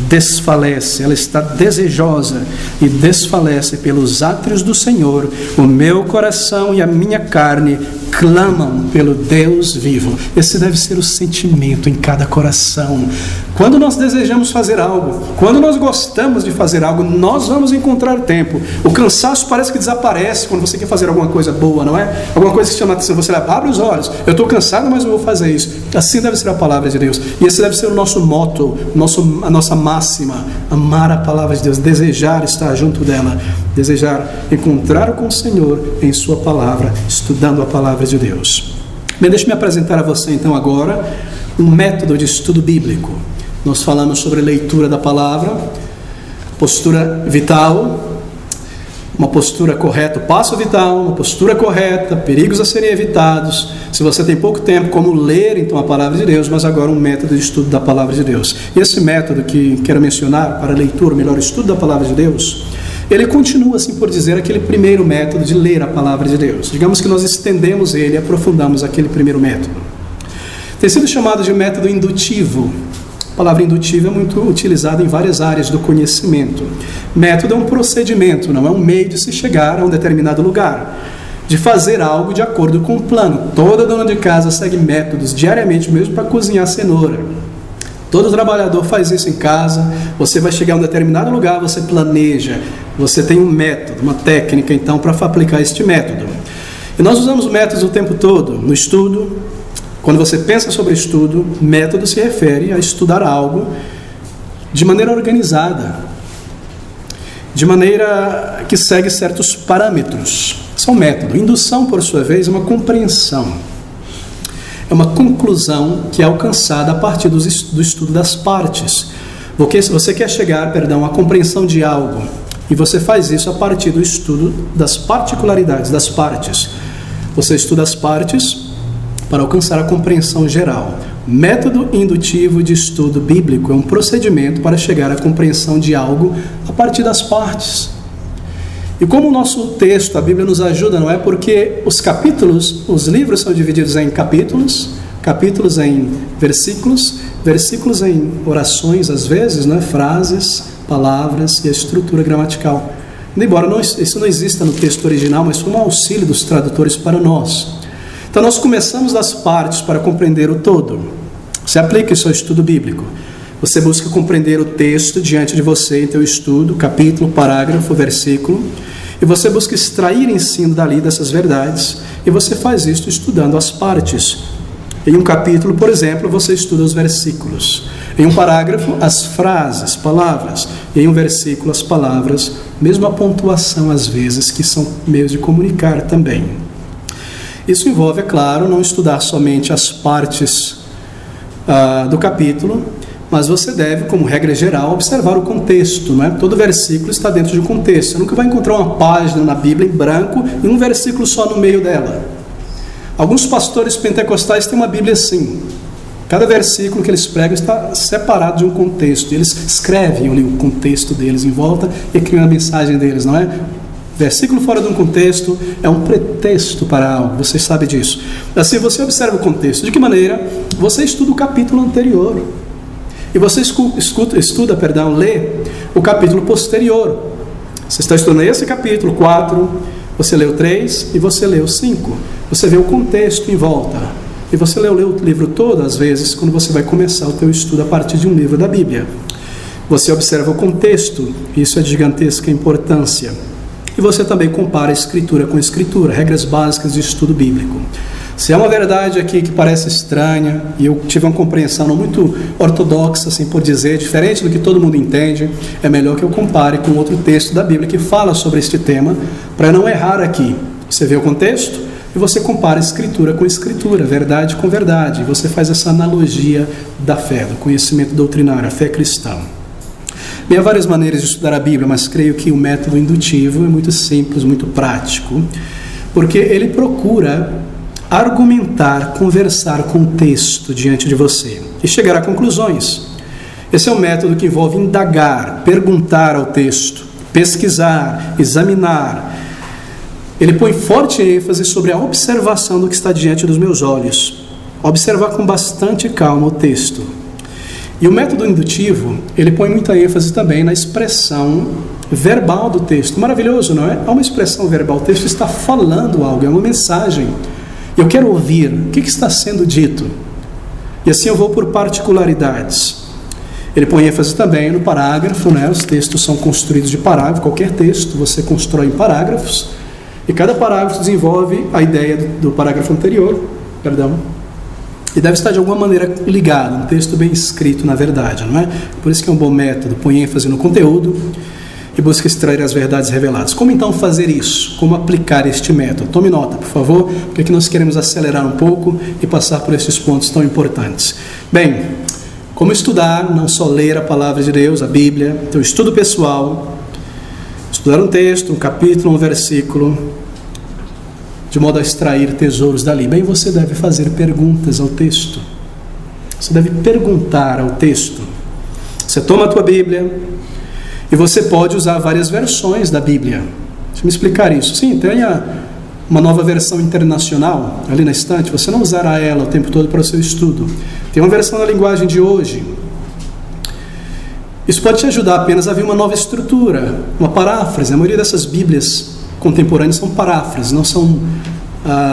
desfalece, ela está desejosa e desfalece pelos átrios do Senhor. O meu coração e a minha carne clamam pelo Deus vivo. Esse deve ser o sentimento em cada coração. Quando nós desejamos fazer algo, quando nós gostamos de fazer algo, nós vamos encontrar tempo. O cansaço parece que desaparece quando você quer fazer alguma coisa boa, não é? Alguma coisa que chama a atenção, você abre os olhos, eu estou cansado, mas eu vou fazer isso. Assim deve ser a palavra de Deus. E esse deve ser o nosso motto, a nossa máxima: amar a palavra de Deus, desejar estar junto dela, desejar encontrar com o Senhor em sua palavra, estudando a palavra de Deus. Bem, deixe-me apresentar a você então agora um método de estudo bíblico. Nós falamos sobre leitura da palavra, postura vital, uma postura correta, passo vital, uma postura correta, perigos a serem evitados. Se você tem pouco tempo, como ler então a palavra de Deus, mas agora um método de estudo da palavra de Deus. E esse método que quero mencionar para leitura, melhor estudo da palavra de Deus, ele continua, assim por dizer, aquele primeiro método de ler a palavra de Deus. Digamos que nós estendemos ele e aprofundamos aquele primeiro método. Tem sido chamado de método indutivo. A palavra indutivo é muito utilizada em várias áreas do conhecimento. Método é um procedimento, não é um meio de se chegar a um determinado lugar, de fazer algo de acordo com o plano. Toda dona de casa segue métodos diariamente, mesmo para cozinhar cenoura. Todo trabalhador faz isso em casa. Você vai chegar a um determinado lugar, você planeja, você tem um método, uma técnica então para aplicar este método. E nós usamos métodos o tempo todo, no estudo. Quando você pensa sobre estudo, método se refere a estudar algo de maneira organizada, de maneira que segue certos parâmetros. Isso é um método. Indução, por sua vez, é uma compreensão. É uma conclusão que é alcançada a partir do estudo das partes. Porque se você quer chegar, à compreensão de algo, e você faz isso a partir do estudo das particularidades, das partes. Você estuda as partes para alcançar a compreensão geral. Método indutivo de estudo bíblico é um procedimento para chegar à compreensão de algo a partir das partes. E como o nosso texto, a Bíblia nos ajuda, não é? Porque os capítulos, os livros são divididos em capítulos, capítulos em versículos, versículos em orações, às vezes, né? Frases, palavras e a estrutura gramatical. Embora isso não exista no texto original, mas foi um auxílio dos tradutores para nós. Então nós começamos das partes para compreender o todo. Você aplica isso ao estudo bíblico. Você busca compreender o texto diante de você em teu estudo, capítulo, parágrafo, versículo, e você busca extrair ensino dali dessas verdades, e você faz isso estudando as partes. Em um capítulo, por exemplo, você estuda os versículos. Em um parágrafo, as frases, palavras. E em um versículo, as palavras, mesmo a pontuação às vezes, que são meios de comunicar também. Isso envolve, é claro, não estudar somente as partes do capítulo, mas você deve, como regra geral, observar o contexto, não é? Todo versículo está dentro de um contexto. Você nunca vai encontrar uma página na Bíblia em branco e um versículo só no meio dela. Alguns pastores pentecostais têm uma Bíblia assim. Cada versículo que eles pregam está separado de um contexto. Eles escrevem o contexto deles em volta e criam a mensagem deles, não é? Versículo fora de um contexto é um pretexto para algo, você sabe disso. Assim você observa o contexto. De que maneira? Você estuda o capítulo anterior. E você lê o capítulo posterior. Você está estudando esse capítulo 4, você leu 3 e você leu 5. Você vê o contexto em volta. E você lê o livro todo, às vezes, quando você vai começar o teu estudo a partir de um livro da Bíblia. Você observa o contexto, isso é de gigantesca importância. E você também compara escritura com escritura, regras básicas de estudo bíblico. Se há uma verdade aqui que parece estranha, e eu tive uma compreensão não muito ortodoxa, assim por dizer, diferente do que todo mundo entende, é melhor que eu compare com outro texto da Bíblia que fala sobre este tema, para não errar aqui. Você vê o contexto e você compara escritura com escritura, verdade com verdade, e você faz essa analogia da fé, do conhecimento doutrinário, a fé cristã. Bem, há várias maneiras de estudar a Bíblia, mas creio que o método indutivo é muito simples, muito prático, porque ele procura argumentar, conversar com o texto diante de você e chegar a conclusões. Esse é um método que envolve indagar, perguntar ao texto, pesquisar, examinar. Ele põe forte ênfase sobre a observação do que está diante dos meus olhos. Observar com bastante calma o texto. E o método indutivo, ele põe muita ênfase também na expressão verbal do texto. Maravilhoso, não é? Há uma expressão verbal, o texto está falando algo, é uma mensagem. Eu quero ouvir, o que está sendo dito? E assim eu vou por particularidades. Ele põe ênfase também no parágrafo, né? Os textos são construídos de parágrafo, qualquer texto você constrói em parágrafos, e cada parágrafo desenvolve a ideia do parágrafo anterior, e deve estar de alguma maneira ligado, um texto bem escrito na verdade, não é? Por isso que é um bom método, põe ênfase no conteúdo e busca extrair as verdades reveladas. Como então fazer isso? Como aplicar este método? Tome nota, por favor, porque aqui nós queremos acelerar um pouco e passar por esses pontos tão importantes. Bem, como estudar, não só ler a palavra de Deus, a Bíblia, então estudo pessoal, estudar um texto, um capítulo, um versículo, de modo a extrair tesouros dali. Bem, você deve fazer perguntas ao texto. Você deve perguntar ao texto. Você toma a tua Bíblia e você pode usar várias versões da Bíblia. Deixa eu me explicar isso. Sim, tenha uma nova versão internacional ali na estante. Você não usará ela o tempo todo para o seu estudo. Tem uma versão na linguagem de hoje. Isso pode te ajudar apenas a ver uma nova estrutura, uma paráfrase. A maioria dessas Bíblias contemporâneas são paráfrases, não são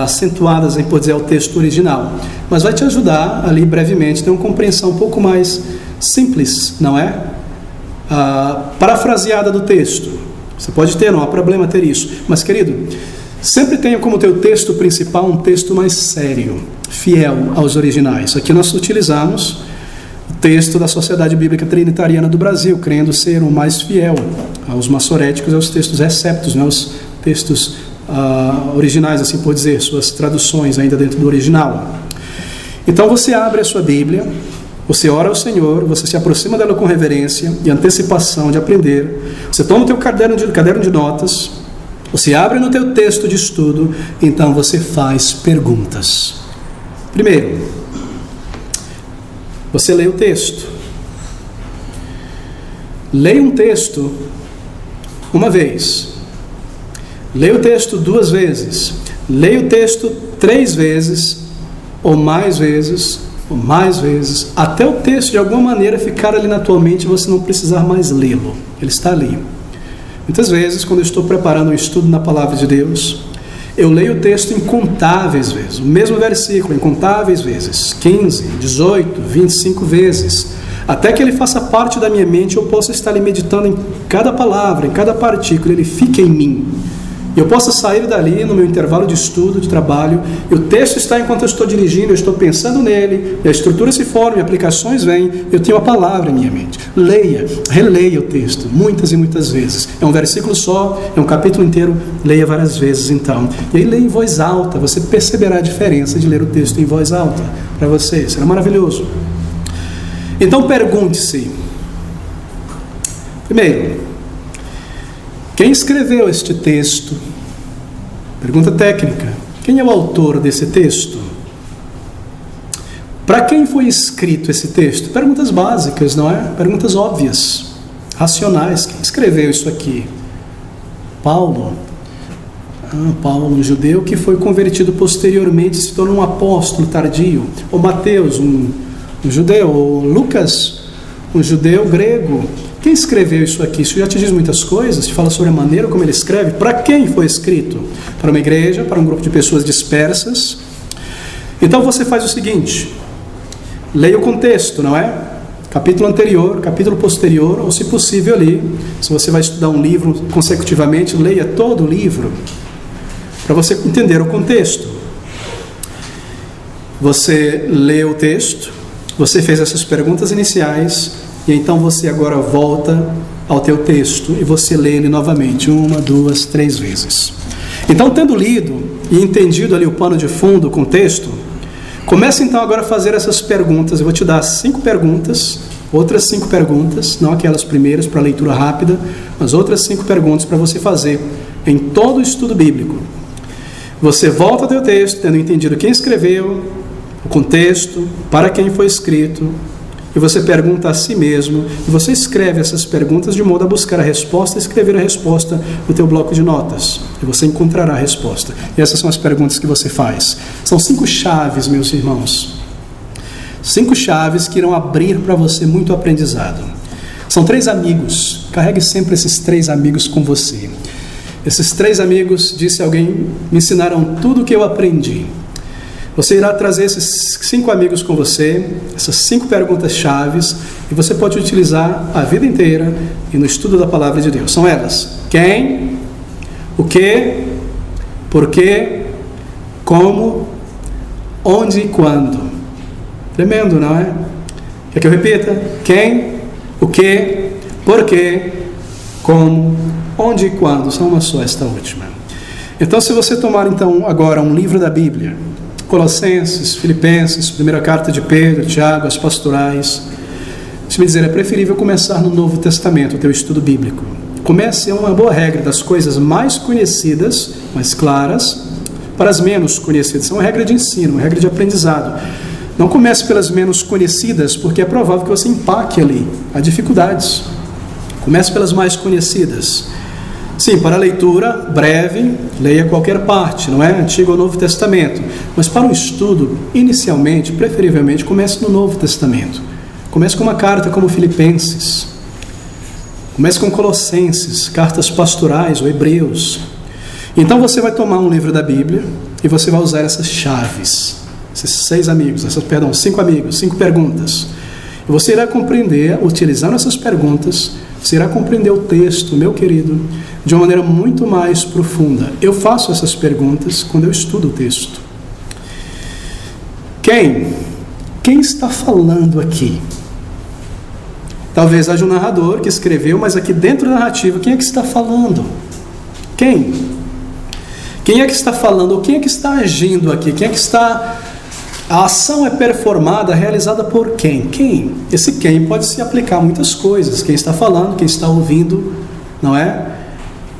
acentuadas em poder ao texto original, mas vai te ajudar ali brevemente, ter uma compreensão um pouco mais simples, não é? Parafraseada do texto. Você pode ter, não há problema ter isso, mas querido, sempre tenha como teu texto principal um texto mais sério, fiel aos originais. Aqui nós utilizamos o texto da Sociedade Bíblica Trinitariana do Brasil, crendo ser o mais fiel aos maçoréticos, aos textos receptos, né? Os textos originais, assim por dizer, suas traduções ainda dentro do original. Então você abre a sua Bíblia, você ora ao Senhor, você se aproxima dela com reverência e antecipação de aprender, você toma o teu caderno de notas, você abre no teu texto de estudo, então você faz perguntas. Primeiro, você lê o texto. Leia um texto uma vez. Leia o texto 2 vezes. Leia o texto 3 vezes, ou mais vezes, até o texto de alguma maneira ficar ali na tua mente e você não precisar mais lê-lo. Ele está ali. Muitas vezes, quando eu estou preparando um estudo na Palavra de Deus, eu leio o texto incontáveis vezes, o mesmo versículo, incontáveis vezes, 15, 18, 25 vezes, até que ele faça parte da minha mente e eu possa estar ali meditando em cada palavra, em cada partícula, ele fica em mim. E eu possa sair dali no meu intervalo de estudo, de trabalho, e o texto está enquanto eu estou dirigindo, eu estou pensando nele, e a estrutura se forma, e aplicações vêm, eu tenho a palavra em minha mente. Leia, releia o texto, muitas e muitas vezes. É um versículo só, é um capítulo inteiro, leia várias vezes então. E aí leia em voz alta, você perceberá a diferença de ler o texto em voz alta para você, será maravilhoso. Então pergunte-se, primeiro, quem escreveu este texto? Pergunta técnica. Quem é o autor desse texto? Para quem foi escrito esse texto? Perguntas básicas, não é? Perguntas óbvias, racionais. Quem escreveu isso aqui? Paulo. Paulo, um judeu que foi convertido posteriormente, se tornou um apóstolo tardio. Ou Mateus, um judeu. Ou Lucas, um judeu grego. Quem escreveu isso aqui? Isso já te diz muitas coisas, te fala sobre a maneira como ele escreve. Para quem foi escrito? Para uma igreja, para um grupo de pessoas dispersas. Então você faz o seguinte, leia o contexto, não é? Capítulo anterior, capítulo posterior, ou se possível ali, se você vai estudar um livro consecutivamente, leia todo o livro, para você entender o contexto. Você lê o texto, você fez essas perguntas iniciais, e então você agora volta ao teu texto e você lê ele novamente, 1, 2, 3 vezes. Então, tendo lido e entendido ali o pano de fundo, o contexto, comece então agora a fazer essas perguntas. Eu vou te dar 5 perguntas, outras 5 perguntas, não aquelas primeiras para leitura rápida, mas outras 5 perguntas para você fazer em todo o estudo bíblico. Você volta ao teu texto, tendo entendido quem escreveu, o contexto, para quem foi escrito, e você pergunta a si mesmo, e você escreve essas perguntas de modo a buscar a resposta e escrever a resposta no teu bloco de notas. E você encontrará a resposta. E essas são as perguntas que você faz. São 5 chaves, meus irmãos. 5 chaves que irão abrir para você muito aprendizado. São 3 amigos. Carregue sempre esses 3 amigos com você. Esses 3 amigos, disse alguém, me ensinaram tudo o que eu aprendi. Você irá trazer esses 5 amigos com você, essas 5 perguntas chaves, e você pode utilizar a vida inteira e no estudo da Palavra de Deus. São elas: quem, o que, porquê, como, onde e quando. Tremendo, não é? Quer que eu repita? Quem, o que, porquê, como, onde e quando. Só uma só, esta última. Então, se você tomar então agora um livro da Bíblia, Colossenses, Filipenses, primeira carta de Pedro, Tiago, as pastorais, deixa-me dizer, é preferível começar no Novo Testamento, o teu estudo bíblico. Comece, é uma boa regra, das coisas mais conhecidas, mais claras, para as menos conhecidas. É uma regra de ensino, uma regra de aprendizado. Não comece pelas menos conhecidas, porque é provável que você empaque ali. Há dificuldades. Comece pelas mais conhecidas. Sim, para a leitura breve, leia qualquer parte, não é? Antigo ou Novo Testamento. Mas para o estudo, inicialmente, preferivelmente, comece no Novo Testamento. Comece com uma carta como Filipenses. Comece com Colossenses, cartas pastorais ou Hebreus. Então você vai tomar um livro da Bíblia e você vai usar essas chaves, esses 5 amigos, 5 perguntas. E você irá compreender, utilizando essas perguntas, você irá compreender o texto, meu querido, de uma maneira muito mais profunda. Eu faço essas perguntas quando eu estudo o texto. Quem está falando aqui? Talvez haja um narrador que escreveu, mas aqui dentro da narrativa, quem é que está falando? Quem? Quem é que está falando? Ou quem é que está agindo aqui? Quem é que está... A ação é performada, realizada por quem? Quem? Esse quem pode se aplicar a muitas coisas. Quem está falando, quem está ouvindo, não é?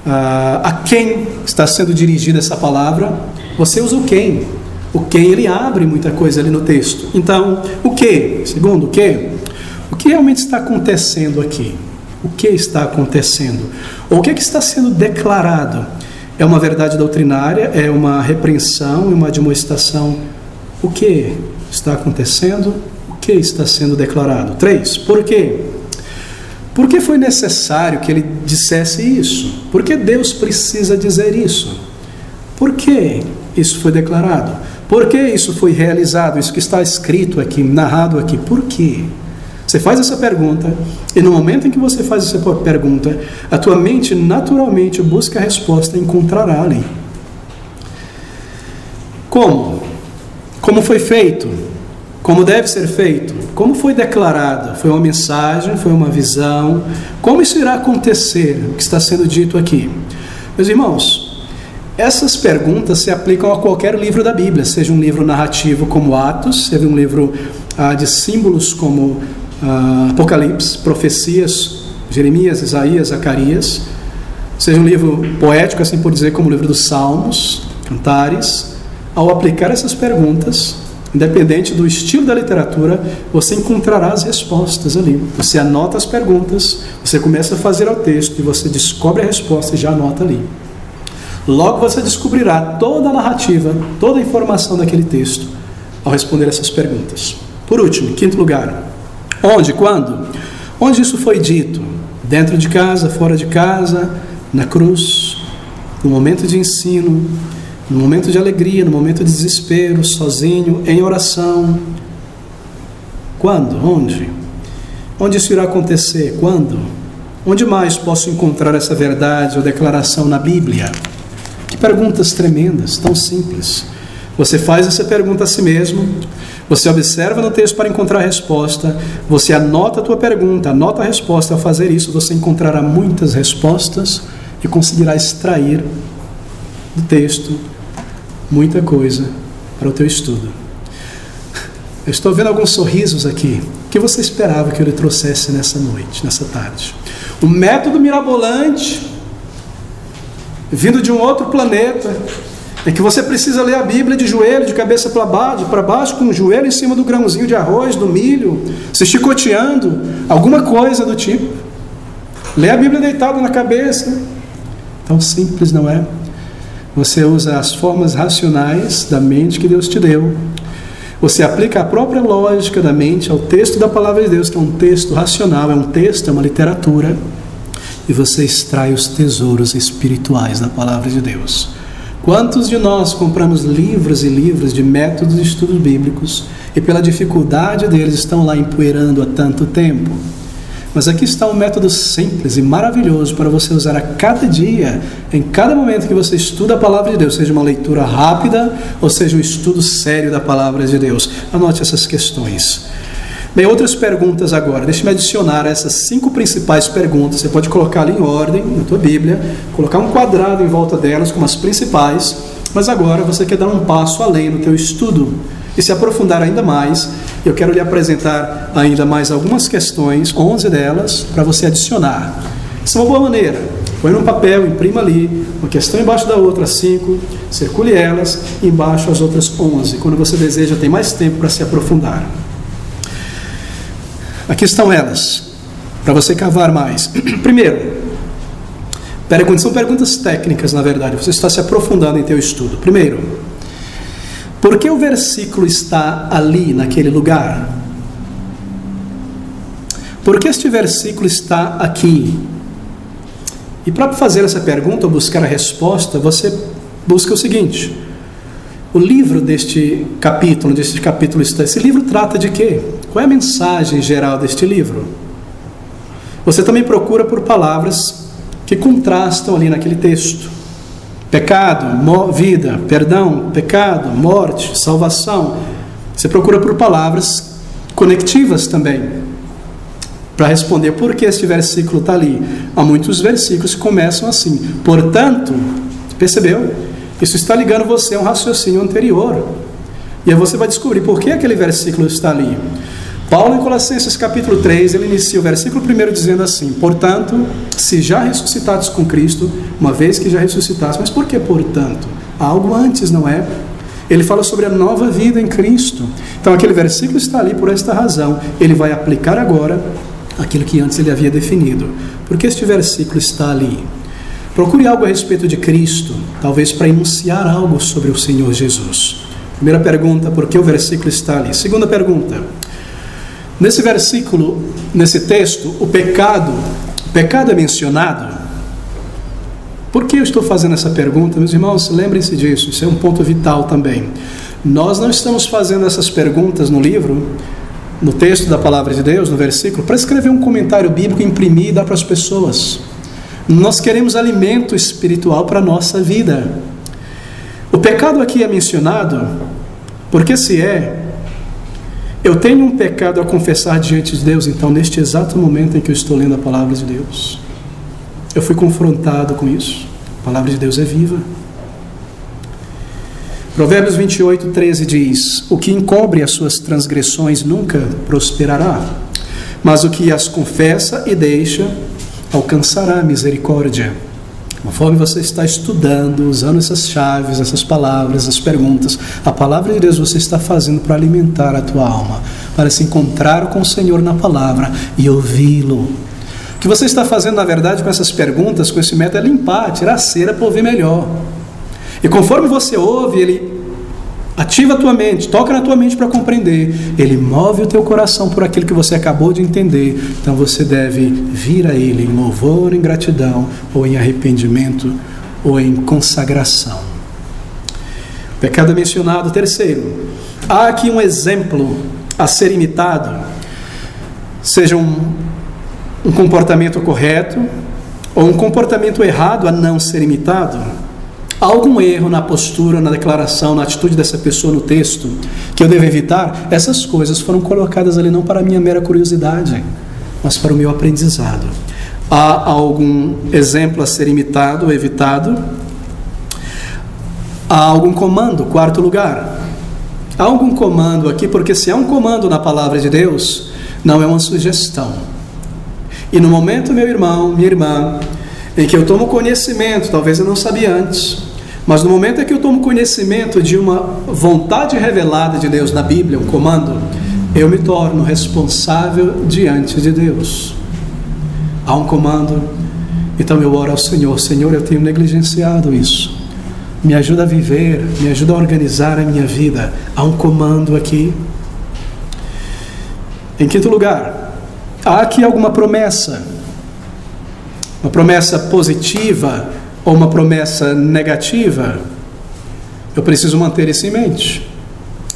A quem está sendo dirigida essa palavra, você usa o quem. O quem, ele abre muita coisa ali no texto. Então, o que? Segundo, o que? O que realmente está acontecendo aqui? O que está acontecendo? Ou o que é que está sendo declarado? É uma verdade doutrinária? É uma repreensão? É uma admoestação? O que está acontecendo? O que está sendo declarado? 3. Por quê? Por que foi necessário que ele dissesse isso? Por que Deus precisa dizer isso? Por que isso foi declarado? Por que isso foi realizado? Isso que está escrito aqui, narrado aqui. Por quê? Você faz essa pergunta, e no momento em que você faz essa pergunta, a tua mente naturalmente busca a resposta e encontrará ali. Como? Como foi feito? Como deve ser feito? Como foi declarado? Foi uma mensagem? Foi uma visão? Como isso irá acontecer? O que está sendo dito aqui? Meus irmãos, essas perguntas se aplicam a qualquer livro da Bíblia, seja um livro narrativo como Atos, seja um livro de símbolos como Apocalipse, profecias, Jeremias, Isaías, Zacarias, seja um livro poético, assim por dizer, como o livro dos Salmos, Cantares. Ao aplicar essas perguntas, independente do estilo da literatura, você encontrará as respostas ali. Você anota as perguntas, você começa a fazer ao texto e você descobre a resposta e já anota ali. Logo você descobrirá toda a narrativa, toda a informação daquele texto ao responder essas perguntas. Por último, em 5º lugar, onde, quando? Onde isso foi dito? Dentro de casa, fora de casa, na cruz, no momento de ensino, no momento de alegria, no momento de desespero, sozinho, em oração. Quando? Onde? Onde isso irá acontecer? Quando? Onde mais posso encontrar essa verdade ou declaração na Bíblia? Que perguntas tremendas, tão simples. Você faz essa pergunta a si mesmo, você observa no texto para encontrar a resposta, você anota a tua pergunta, anota a resposta. Ao fazer isso, você encontrará muitas respostas e conseguirá extrair do texto muita coisa para o teu estudo. Eu estou vendo alguns sorrisos aqui. O que você esperava que eu lhe trouxesse nessa noite, nessa tarde? Um método mirabolante, vindo de um outro planeta, em que você precisa ler a Bíblia de joelho, de cabeça para baixo, com o joelho em cima do grãozinho de arroz, do milho, se chicoteando, alguma coisa do tipo. Lê a Bíblia deitado na cabeça. Tão simples, não é? Você usa as formas racionais da mente que Deus te deu. Você aplica a própria lógica da mente ao texto da palavra de Deus, que é um texto racional, é um texto, é uma literatura, e você extrai os tesouros espirituais da palavra de Deus. Quantos de nós compramos livros e livros de métodos de estudos bíblicos e pela dificuldade deles estão lá empoeirando há tanto tempo? Mas aqui está um método simples e maravilhoso para você usar a cada dia, em cada momento que você estuda a palavra de Deus, seja uma leitura rápida ou seja um estudo sério da palavra de Deus. Anote essas questões. Bem, outras perguntas agora. Deixe-me adicionar essas 5 principais perguntas. Você pode colocar ali em ordem na tua Bíblia, colocar um quadrado em volta delas como as principais, mas agora você quer dar um passo além no teu estudo e se aprofundar ainda mais. Eu quero lhe apresentar ainda mais algumas questões, 11 delas, para você adicionar. Isso é uma boa maneira. Põe num papel, imprima ali, uma questão embaixo da outra, 5, circule elas, e embaixo as outras 11. Quando você deseja, tem mais tempo para se aprofundar. Aqui estão elas, para você cavar mais. Primeiro, são perguntas técnicas, na verdade. Você está se aprofundando em teu estudo. Primeiro, por que o versículo está ali, naquele lugar? Por que este versículo está aqui? E para fazer essa pergunta ou buscar a resposta, você busca o seguinte: o livro deste capítulo está. Esse livro trata de quê? Qual é a mensagem geral deste livro? Você também procura por palavras que contrastam ali naquele texto. Pecado, vida, perdão, pecado, morte, salvação. Você procura por palavras conectivas também, para responder por que este versículo está ali. Há muitos versículos que começam assim. Portanto, percebeu? Isso está ligando você a um raciocínio anterior. E aí você vai descobrir por que aquele versículo está ali. Paulo, em Colossenses capítulo 3, ele inicia o versículo 1 dizendo assim: portanto, se já ressuscitados com Cristo, uma vez que já ressuscitados. Mas por que portanto? Há algo antes, não é? Ele fala sobre a nova vida em Cristo. Então aquele versículo está ali por esta razão. Ele vai aplicar agora aquilo que antes ele havia definido. Por que este versículo está ali? Procure algo a respeito de Cristo, talvez para enunciar algo sobre o Senhor Jesus. Primeira pergunta, por que o versículo está ali? Segunda pergunta, nesse versículo, nesse texto, o pecado é mencionado? Por que eu estou fazendo essa pergunta? Meus irmãos, lembrem-se disso, isso é um ponto vital também. Nós não estamos fazendo essas perguntas no livro, no texto da palavra de Deus, no versículo, para escrever um comentário bíblico, imprimir e dar para as pessoas. Nós queremos alimento espiritual para a nossa vida. O pecado aqui é mencionado porque se eu tenho um pecado a confessar diante de Deus, então neste exato momento em que eu estou lendo a palavra de Deus, eu fui confrontado com isso. A palavra de Deus é viva. Provérbios 28, 13 diz: o que encobre as suas transgressões nunca prosperará, mas o que as confessa e deixa alcançará a misericórdia. Conforme você está estudando, usando essas chaves, essas palavras, essas perguntas, a palavra de Deus você está fazendo para alimentar a tua alma, para se encontrar com o Senhor na palavra e ouvi-lo. O que você está fazendo, na verdade, com essas perguntas, com esse método, é limpar, tirar a cera para ouvir melhor. E conforme você ouve, ele ativa a tua mente, toca na tua mente para compreender. Ele move o teu coração por aquilo que você acabou de entender. Então você deve vir a Ele em louvor, em gratidão, ou em arrependimento, ou em consagração. O pecado é mencionado. Terceiro, há aqui um exemplo a ser imitado, seja um comportamento correto, ou um comportamento errado a não ser imitado. Há algum erro na postura, na declaração, na atitude dessa pessoa no texto que eu devo evitar? Essas coisas foram colocadas ali não para a minha mera curiosidade, mas para o meu aprendizado. Há algum exemplo a ser imitado ou evitado? Há algum comando? Quarto lugar, há algum comando aqui? Porque se há um comando na palavra de Deus, não é uma sugestão. E no momento, meu irmão, minha irmã, em que eu tomo conhecimento, talvez eu não sabia antes, Mas no momento em que eu tomo conhecimento de uma vontade revelada de Deus na Bíblia, um comando, eu me torno responsável diante de Deus. Há um comando, então eu oro ao Senhor: Senhor, eu tenho negligenciado isso. Me ajuda a viver, me ajuda a organizar a minha vida. Há um comando aqui. Em quinto lugar, há aqui alguma promessa. Uma promessa positiva ou uma promessa negativa? Eu preciso manter isso em mente.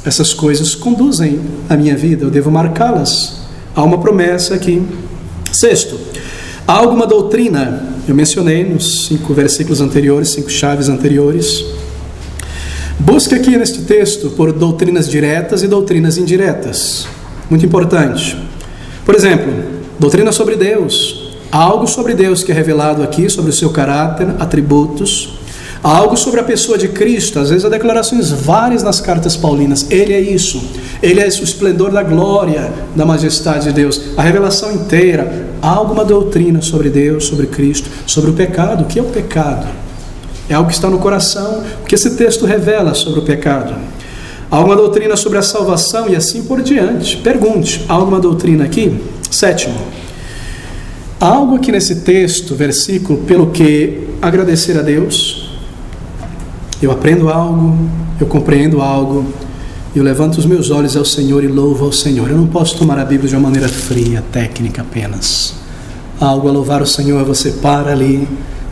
Essas coisas conduzem a minha vida, eu devo marcá-las. Há uma promessa aqui. Sexto, há alguma doutrina? Eu mencionei nos 5 versículos anteriores, 5 chaves anteriores. Busque aqui neste texto por doutrinas diretas e doutrinas indiretas. Muito importante. Por exemplo, doutrina sobre Deus. Há algo sobre Deus que é revelado aqui, sobre o seu caráter, atributos. Há algo sobre a pessoa de Cristo. Às vezes há declarações várias nas cartas paulinas. Ele é isso. Ele é o esplendor da glória, da majestade de Deus. A revelação inteira. Há alguma doutrina sobre Deus, sobre Cristo, sobre o pecado. O que é o pecado? É algo que está no coração. O que esse texto revela sobre o pecado? Há alguma doutrina sobre a salvação e assim por diante. Pergunte, há alguma doutrina aqui? Sétimo, há algo aqui nesse texto, versículo, pelo que agradecer a Deus? Eu aprendo algo, eu compreendo algo, eu levanto os meus olhos ao Senhor e louvo ao Senhor. Eu não posso tomar a Bíblia de uma maneira fria, técnica apenas. Há algo a louvar o Senhor, você para ali,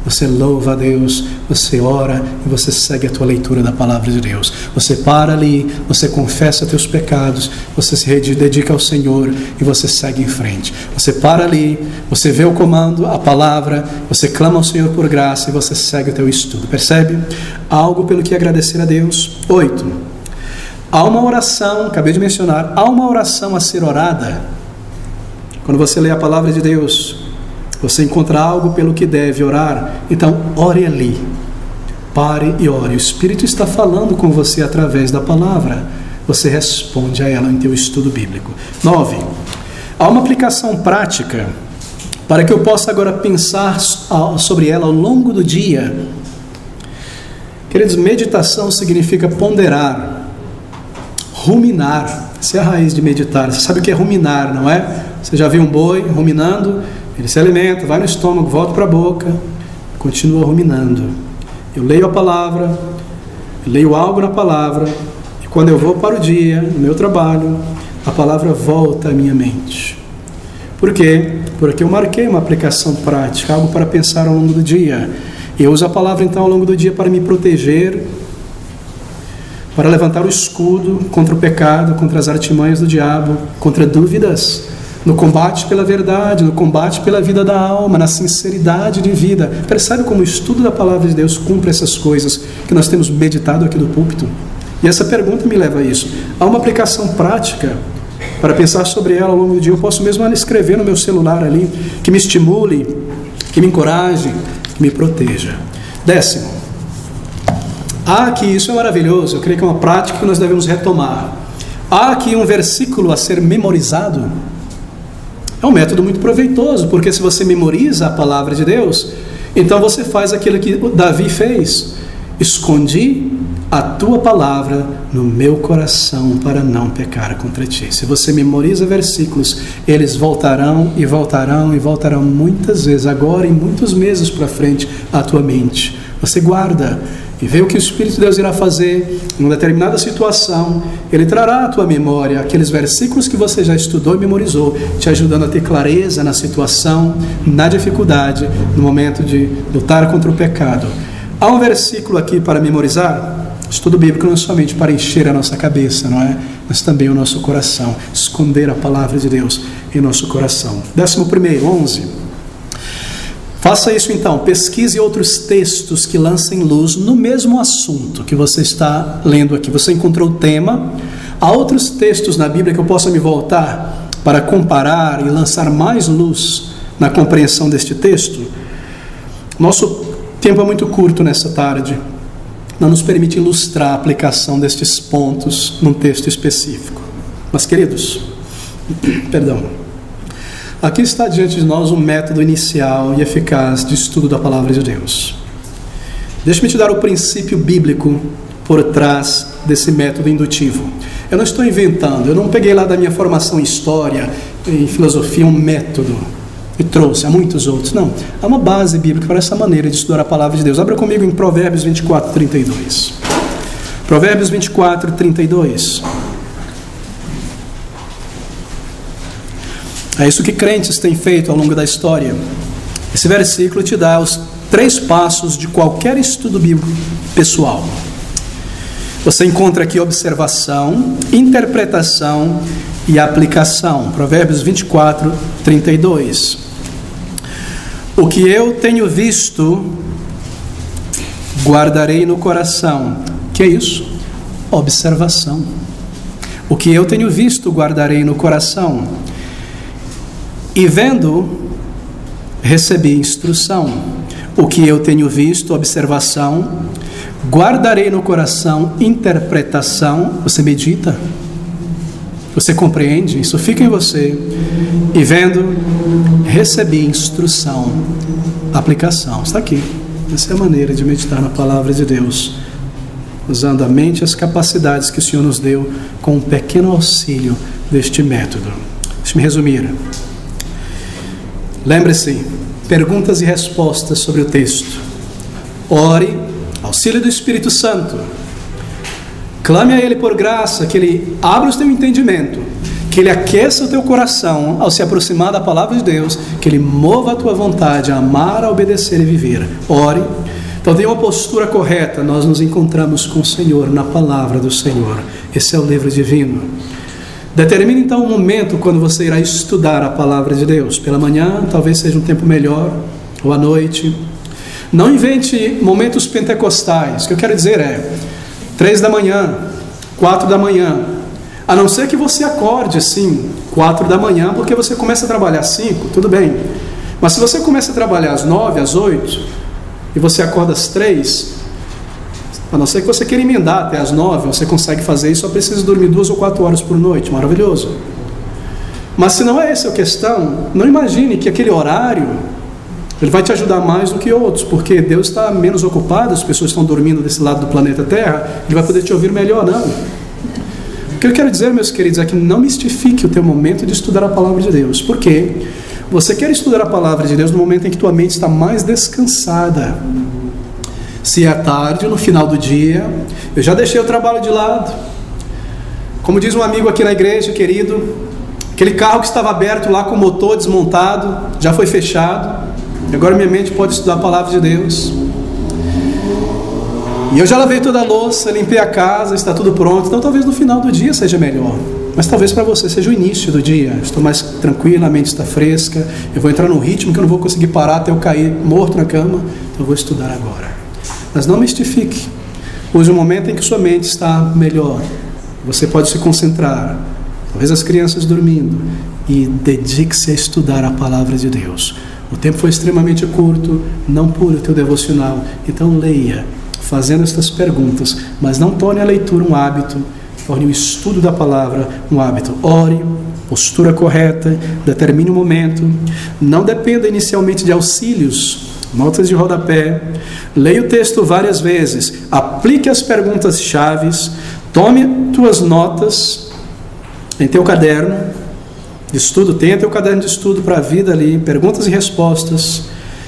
você louva a Deus, você ora e você segue a tua leitura da palavra de Deus. Você para ali, você confessa teus pecados, você se dedica ao Senhor e você segue em frente. Você para ali, você vê o comando, a palavra, você clama ao Senhor por graça e você segue o teu estudo. Percebe? Algo pelo que agradecer a Deus. 8. Há uma oração, acabei de mencionar, há uma oração a ser orada. Quando você lê a palavra de Deus, você encontra algo pelo que deve orar, então ore ali, pare e ore. O Espírito está falando com você através da palavra, você responde a ela em teu estudo bíblico. 9. Há uma aplicação prática para que eu possa agora pensar sobre ela ao longo do dia. Queridos, meditação significa ponderar, ruminar. Essa é a raiz de meditar. Você sabe o que é ruminar, não é? Você já viu um boi ruminando? Ele se alimenta, vai no estômago, volta para a boca, continua ruminando. Eu leio a palavra, eu leio algo na palavra, e quando eu vou para o dia, no meu trabalho, a palavra volta à minha mente. Por quê? Porque eu marquei uma aplicação prática, algo para pensar ao longo do dia. Eu uso a palavra então ao longo do dia para me proteger, para levantar o escudo contra o pecado, contra as artimanhas do diabo, contra dúvidas, no combate pela verdade, no combate pela vida da alma, na sinceridade de vida. Percebe como o estudo da palavra de Deus cumpre essas coisas que nós temos meditado aqui do púlpito? E essa pergunta me leva a isso. Há uma aplicação prática para pensar sobre ela ao longo do dia. Eu posso mesmo escrever no meu celular ali, que me estimule, que me encoraje, que me proteja. 10. Há aqui, isso é maravilhoso, eu creio que é uma prática que nós devemos retomar. Há aqui um versículo a ser memorizado. É um método muito proveitoso, porque se você memoriza a palavra de Deus, então você faz aquilo que Davi fez: escondi a tua palavra no meu coração para não pecar contra ti. Se você memoriza versículos, eles voltarão e voltarão e voltarão muitas vezes, agora e muitos meses para frente, à tua mente. Você guarda e vê o que o Espírito de Deus irá fazer em uma determinada situação. Ele trará à tua memória aqueles versículos que você já estudou e memorizou, te ajudando a ter clareza na situação, na dificuldade, no momento de lutar contra o pecado. Há um versículo aqui para memorizar. Estudo bíblico não é somente para encher a nossa cabeça, não é? Mas também o nosso coração. Esconder a palavra de Deus em nosso coração. 11º, 11. Faça isso então, pesquise outros textos que lancem luz no mesmo assunto que você está lendo aqui. Você encontrou o tema? Há outros textos na Bíblia que eu possa me voltar para comparar e lançar mais luz na compreensão deste texto? Nosso tempo é muito curto nessa tarde, não nos permite ilustrar a aplicação destes pontos num texto específico. Mas, queridos, aqui está diante de nós um método inicial e eficaz de estudo da palavra de Deus. Deixa-me te dar o princípio bíblico por trás desse método indutivo. Eu não estou inventando, eu não peguei lá da minha formação em história, em filosofia, um método e trouxe a muitos outros. Não, há uma base bíblica para essa maneira de estudar a palavra de Deus. Abra comigo em Provérbios 24, 32. Provérbios 24, 32. É isso que crentes têm feito ao longo da história. Esse versículo te dá os 3 passos de qualquer estudo bíblico pessoal. Você encontra aqui observação, interpretação e aplicação. Provérbios 24, 32. O que eu tenho visto, guardarei no coração. Que é isso? Observação. O que eu tenho visto, guardarei no coração. E vendo, recebi instrução. O que eu tenho visto, observação, guardarei no coração, interpretação. Você medita, você compreende, isso fica em você. E vendo, recebi instrução, aplicação. Está aqui. Essa é a maneira de meditar na palavra de Deus, usando a mente e as capacidades que o Senhor nos deu com um pequeno auxílio deste método. Deixe-me resumir. Lembre-se, perguntas e respostas sobre o texto. Ore, auxílio do Espírito Santo. Clame a Ele por graça, que Ele abra o teu entendimento, que Ele aqueça o teu coração ao se aproximar da palavra de Deus, que Ele mova a tua vontade a amar, a obedecer e viver. Ore. Então tenha uma postura correta. Nós nos encontramos com o Senhor na palavra do Senhor. Esse é o livro divino. Determine então um momento quando você irá estudar a palavra de Deus. Pela manhã, talvez seja um tempo melhor, ou à noite. Não invente momentos pentecostais. O que eu quero dizer é 3 da manhã, 4 da manhã. A não ser que você acorde, sim, 4 da manhã, porque você começa a trabalhar às 5, tudo bem. Mas se você começa a trabalhar às 9, às 8, e você acorda às 3, a não ser que você queira emendar até às 9, você consegue fazer isso, só precisa dormir 2 ou 4 horas por noite, maravilhoso. Mas se não é essa a questão, não imagine que aquele horário ele vai te ajudar mais do que outros, porque Deus está menos ocupado, as pessoas estão dormindo desse lado do planeta Terra, Ele vai poder te ouvir melhor, não. O que eu quero dizer, meus queridos, é que não mistifique o teu momento de estudar a palavra de Deus. Por quê? Você quer estudar a palavra de Deus no momento em que tua mente está mais descansada. Se é à tarde, no final do dia, eu já deixei o trabalho de lado. Como diz um amigo aqui na igreja, querido, aquele carro que estava aberto lá com o motor desmontado, já foi fechado. E agora minha mente pode estudar a palavra de Deus. E eu já lavei toda a louça, limpei a casa, está tudo pronto. Então talvez no final do dia seja melhor. Mas talvez para você seja o início do dia. Estou mais tranquilo, a mente está fresca. Eu vou entrar num ritmo que eu não vou conseguir parar até eu cair morto na cama. Então eu vou estudar agora. Mas não mistifique. Use um momento em que sua mente está melhor. Você pode se concentrar. Talvez as crianças dormindo. E dedique-se a estudar a palavra de Deus. O tempo foi extremamente curto. Não pule o teu devocional. Então leia, fazendo estas perguntas. Mas não torne a leitura um hábito. Torne o estudo da palavra um hábito. Ore, postura correta, determine o momento. Não dependa inicialmente de auxílios, notas de rodapé. Leia o texto várias vezes. Aplique as perguntas-chaves. Tome tuas notas em teu caderno de estudo. Tenha teu caderno de estudo para a vida ali. Perguntas e respostas.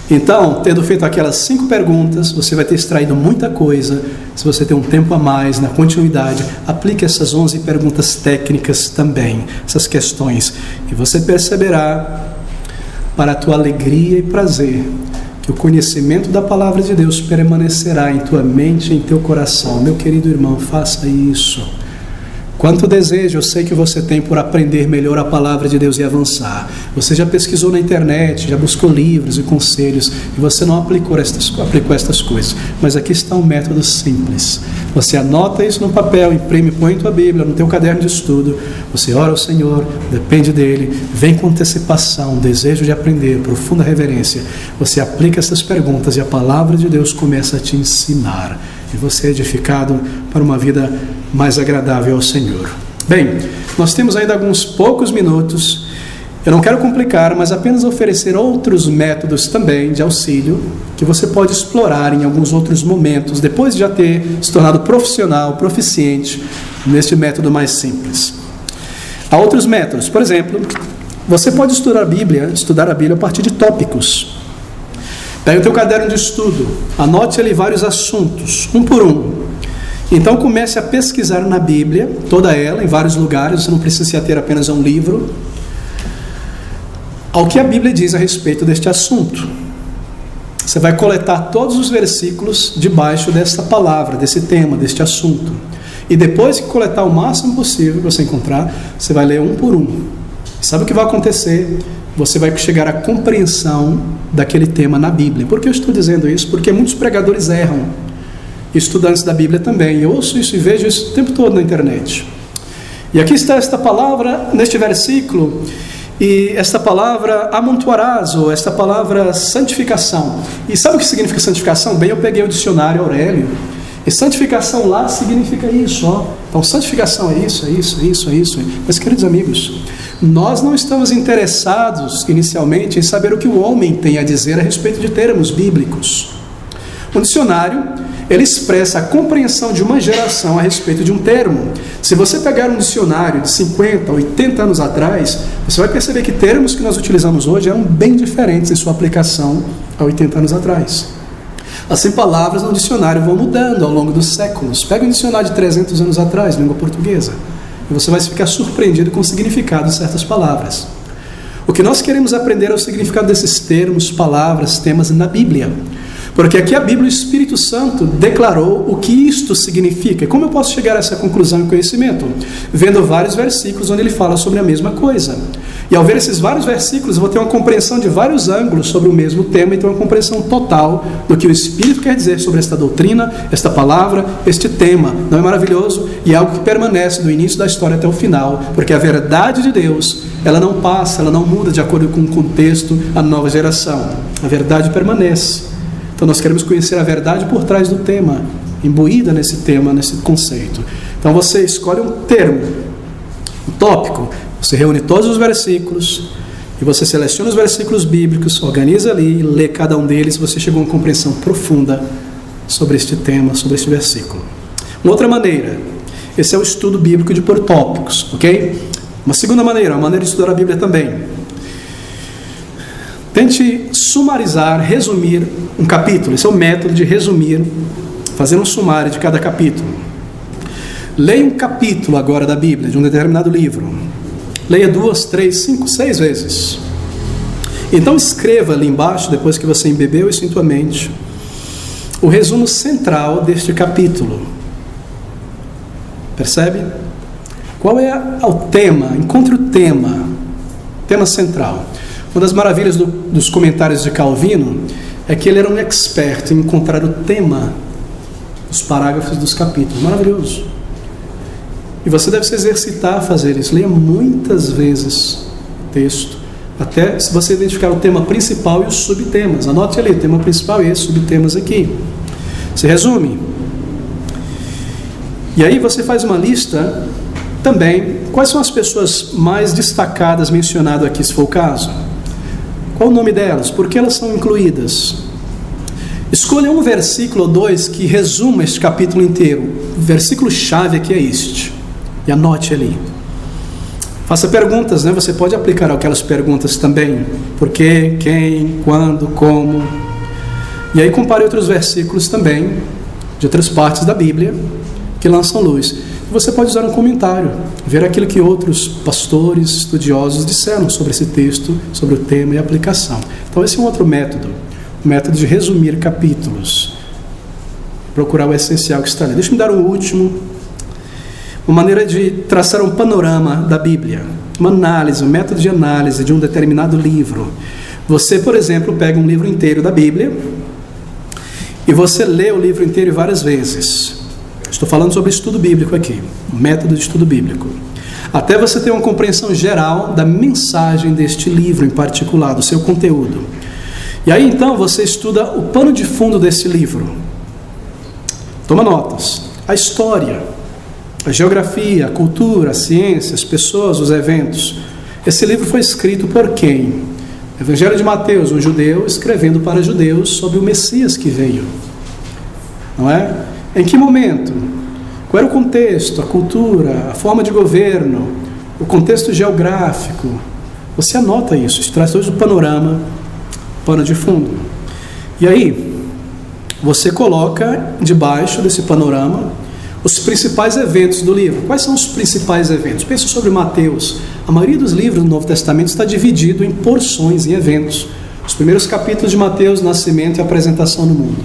Então, tendo feito aquelas 5 perguntas, você vai ter extraído muita coisa. Se você tem um tempo a mais na continuidade, aplique essas 11 perguntas técnicas também, essas questões. E você perceberá, para a tua alegria e prazer, que o conhecimento da palavra de Deus permanecerá em tua mente e em teu coração. Meu querido irmão, faça isso. Quanto desejo eu sei que você tem por aprender melhor a palavra de Deus e avançar. Você já pesquisou na internet, já buscou livros e conselhos, e você não aplicou estas coisas. Mas aqui está um método simples. Você anota isso no papel, imprime, põe em tua Bíblia, no teu caderno de estudo. Você ora ao Senhor, depende dEle, vem com antecipação, desejo de aprender, profunda reverência. Você aplica essas perguntas e a palavra de Deus começa a te ensinar. E você é edificado para uma vida mais agradável ao Senhor. Bem, nós temos ainda alguns poucos minutos Eu não quero complicar, mas apenas oferecer outros métodos também de auxílio que você pode explorar em alguns outros momentos, depois de já ter se tornado profissional, proficiente neste método mais simples. Há outros métodos. Por exemplo, você pode estudar a Bíblia a partir de tópicos. Pega o teu caderno de estudo, anote ali vários assuntos, um por um. Então comece a pesquisar na Bíblia, toda ela, em vários lugares, você não precisa se ater apenas a um livro, ao que a Bíblia diz a respeito deste assunto. Você vai coletar todos os versículos debaixo desta palavra, desse tema, deste assunto. E depois que coletar o máximo possível que você encontrar, você vai ler um por um. Sabe o que vai acontecer? Você vai chegar à compreensão daquele tema na Bíblia. Por que eu estou dizendo isso? Porque muitos pregadores erram. Estudantes da Bíblia também. Eu ouço isso e vejo isso o tempo todo na internet. E aqui está esta palavra, neste versículo, e esta palavra amontoarás, ou esta palavra santificação. E sabe o que significa santificação? Bem, eu peguei o dicionário Aurélio, e santificação lá significa isso, ó. Então santificação é isso, é isso, é isso, é isso. Mas, queridos amigos, nós não estamos interessados inicialmente em saber o que o homem tem a dizer a respeito de termos bíblicos. O dicionário, ele expressa a compreensão de uma geração a respeito de um termo. Se você pegar um dicionário de 50, 80 anos atrás, você vai perceber que termos que nós utilizamos hoje eram bem diferentes em sua aplicação há 80 anos atrás. Assim, palavras no dicionário vão mudando ao longo dos séculos. Pega um dicionário de 300 anos atrás, língua portuguesa, e você vai ficar surpreendido com o significado de certas palavras. O que nós queremos aprender é o significado desses termos, palavras, temas na Bíblia. Porque aqui a Bíblia, o Espírito Santo declarou o que isto significa. E como eu posso chegar a essa conclusão e conhecimento? Vendo vários versículos onde ele fala sobre a mesma coisa. E ao ver esses vários versículos, eu vou ter uma compreensão de vários ângulos sobre o mesmo tema e ter uma compreensão total do que o Espírito quer dizer sobre esta doutrina, esta palavra, este tema. Não é maravilhoso? E é algo que permanece do início da história até o final, porque a verdade de Deus, ela não passa, ela não muda de acordo com o contexto, a nova geração. A verdade permanece. Então nós queremos conhecer a verdade por trás do tema, imbuída nesse tema, nesse conceito. Então você escolhe um termo, um tópico, você reúne todos os versículos e você seleciona os versículos bíblicos, organiza ali e lê cada um deles, você chegou a uma compreensão profunda sobre este tema, sobre este versículo. Uma outra maneira, esse é o estudo bíblico de por tópicos, ok? Uma segunda maneira, uma maneira de estudar a Bíblia também. Tente sumarizar, resumir um capítulo. Esse é o método de resumir, fazer um sumário de cada capítulo. Leia um capítulo agora da Bíblia, de um determinado livro. Leia 2, 3, 5, 6 vezes. Então escreva ali embaixo, depois que você embebeu isso em tua mente, o resumo central deste capítulo. Percebe? Qual é o tema? Encontre o tema central. Uma das maravilhas dos comentários de Calvino é que ele era um expert em encontrar o tema dos parágrafos dos capítulos. Maravilhoso. E você deve se exercitar a fazer isso. Leia muitas vezes o texto, até se você identificar o tema principal e os subtemas. Anote ali, o tema principal e esses subtemas aqui. Se resume. E aí você faz uma lista também. Quais são as pessoas mais destacadas mencionadas aqui, se for o caso? Qual o nome delas? Por que elas são incluídas? Escolha um versículo ou dois que resuma este capítulo inteiro. O versículo-chave aqui é este. E anote ali. Faça perguntas, né? Você pode aplicar aquelas perguntas também. Por quê, quem, quando, como. E aí compare outros versículos também, de outras partes da Bíblia, que lançam luz. Você pode usar um comentário, ver aquilo que outros pastores, estudiosos disseram sobre esse texto, sobre o tema e a aplicação. Então esse é um outro método, o método de resumir capítulos, procurar o essencial que está ali. Deixa-me dar um último, uma maneira de traçar um panorama da Bíblia, uma análise, um método de análise de um determinado livro. Você, por exemplo, pega um livro inteiro da Bíblia e você lê o livro inteiro várias vezes. Estou falando sobre estudo bíblico aqui, um método de estudo bíblico. Até você ter uma compreensão geral da mensagem deste livro em particular, do seu conteúdo. E aí então você estuda o pano de fundo desse livro. Toma notas. A história, a geografia, a cultura, a ciência, as pessoas, os eventos. Esse livro foi escrito por quem? Evangelho de Mateus, um judeu escrevendo para judeus sobre o Messias que veio. Não é? Em que momento? Qual era o contexto, a cultura, a forma de governo, o contexto geográfico? Você anota isso, isso traz todo o panorama, pano de fundo. E aí, você coloca debaixo desse panorama os principais eventos do livro. Quais são os principais eventos? Pensa sobre Mateus. A maioria dos livros do Novo Testamento está dividido em porções, em eventos. Os primeiros capítulos de Mateus, nascimento e apresentação no mundo.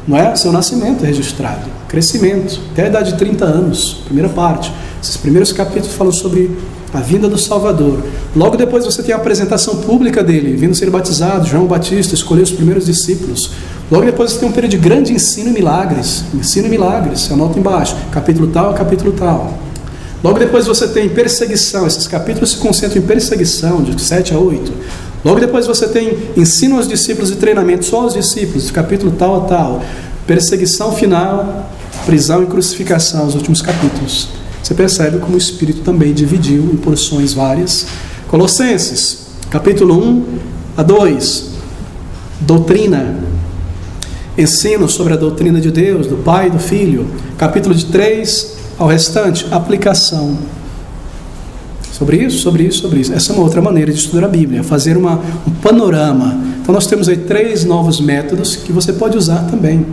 Não é? Seu nascimento é registrado. Crescimento, até a idade de 30 anos, primeira parte. Esses primeiros capítulos falam sobre a vinda do Salvador. Logo depois você tem a apresentação pública dele, vindo ser batizado, João Batista, escolheu os primeiros discípulos. Logo depois você tem um período de grande ensino e milagres. Ensino e milagres, você anota embaixo, capítulo tal, capítulo tal. Logo depois você tem perseguição, esses capítulos se concentram em perseguição, de 7 a 8. Logo depois você tem ensino aos discípulos e treinamento só aos discípulos, de capítulo tal a tal. Perseguição final, prisão e crucificação, os últimos capítulos. Você percebe como o Espírito também dividiu em porções várias. Colossenses, capítulo 1 a 2, doutrina, ensino sobre a doutrina de Deus, do Pai e do Filho. Capítulo de 3 ao restante, aplicação. Sobre isso, sobre isso, sobre isso. Essa é uma outra maneira de estudar a Bíblia, fazer um panorama. Então nós temos aí 3 novos métodos que você pode usar também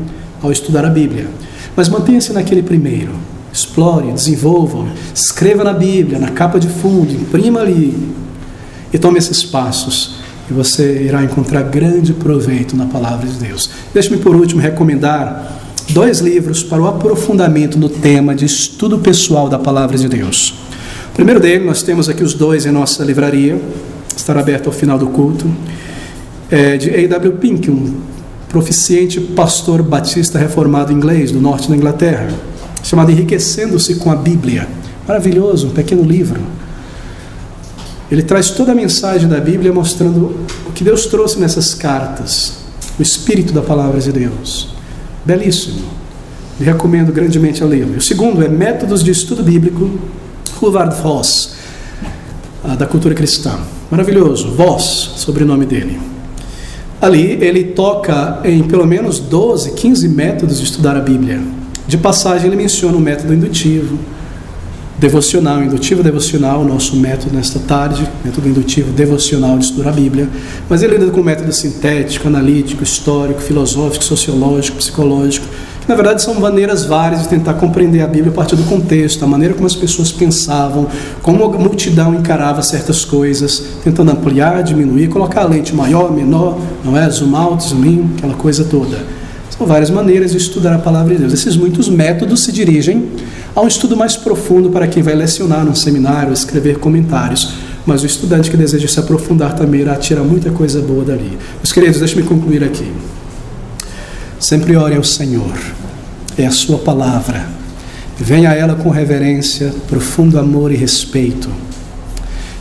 ao estudar a Bíblia. Mas mantenha-se naquele primeiro. Explore, desenvolva, escreva na Bíblia, na capa de fundo, imprima ali e tome esses passos e você irá encontrar grande proveito na palavra de Deus. Deixe-me por último recomendar 2 livros para o aprofundamento no tema de estudo pessoal da palavra de Deus. O primeiro dele, nós temos aqui os 2 em nossa livraria, estará aberto ao final do culto, é de A.W. Pink, um proficiente pastor batista reformado inglês do norte da Inglaterra, chamado Enriquecendo-se com a Bíblia. Maravilhoso, um pequeno livro. Ele traz toda a mensagem da Bíblia mostrando o que Deus trouxe nessas cartas, o espírito da palavra de Deus. Belíssimo. Lhe recomendo grandemente a lê-lo. O segundo é Métodos de Estudo Bíblico, Howard Voss, da cultura cristã. Maravilhoso. Voss, sobrenome dele. Ali ele toca em pelo menos 12, 15 métodos de estudar a Bíblia. De passagem, ele menciona o método indutivo, devocional, indutivo devocional, o nosso método nesta tarde, método indutivo devocional de estudar a Bíblia, mas ele lida com o método sintético, analítico, histórico, filosófico, sociológico, psicológico, que na verdade são maneiras várias de tentar compreender a Bíblia a partir do contexto, a maneira como as pessoas pensavam, como a multidão encarava certas coisas, tentando ampliar, diminuir, colocar a lente maior, menor, não é? Zoom out, zoom in, aquela coisa toda. São várias maneiras de estudar a palavra de Deus. Esses muitos métodos se dirigem a um estudo mais profundo para quem vai lecionar num seminário, escrever comentários. Mas o estudante que deseja se aprofundar também irá tirar muita coisa boa dali. Meus queridos, deixe-me concluir aqui. Sempre ore ao Senhor. É a sua palavra. Venha a ela com reverência, profundo amor e respeito.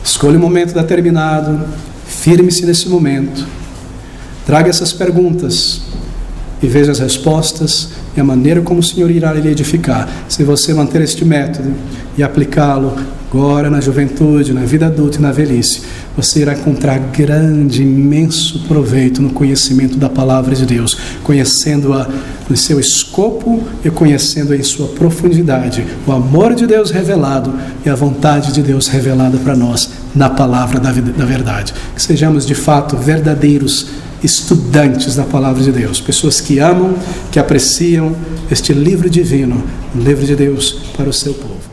Escolha um momento determinado. Firme-se nesse momento. Traga essas perguntas e veja as respostas e a maneira como o Senhor irá lhe edificar. Se você manter este método e aplicá-lo agora na juventude, na vida adulta e na velhice, você irá encontrar grande, imenso proveito no conhecimento da palavra de Deus, conhecendo-a no seu escopo e conhecendo-a em sua profundidade, o amor de Deus revelado e a vontade de Deus revelada para nós na palavra da verdade. Que sejamos de fato verdadeiros estudantes da palavra de Deus, pessoas que amam, que apreciam este livro divino, o livro de Deus para o seu povo.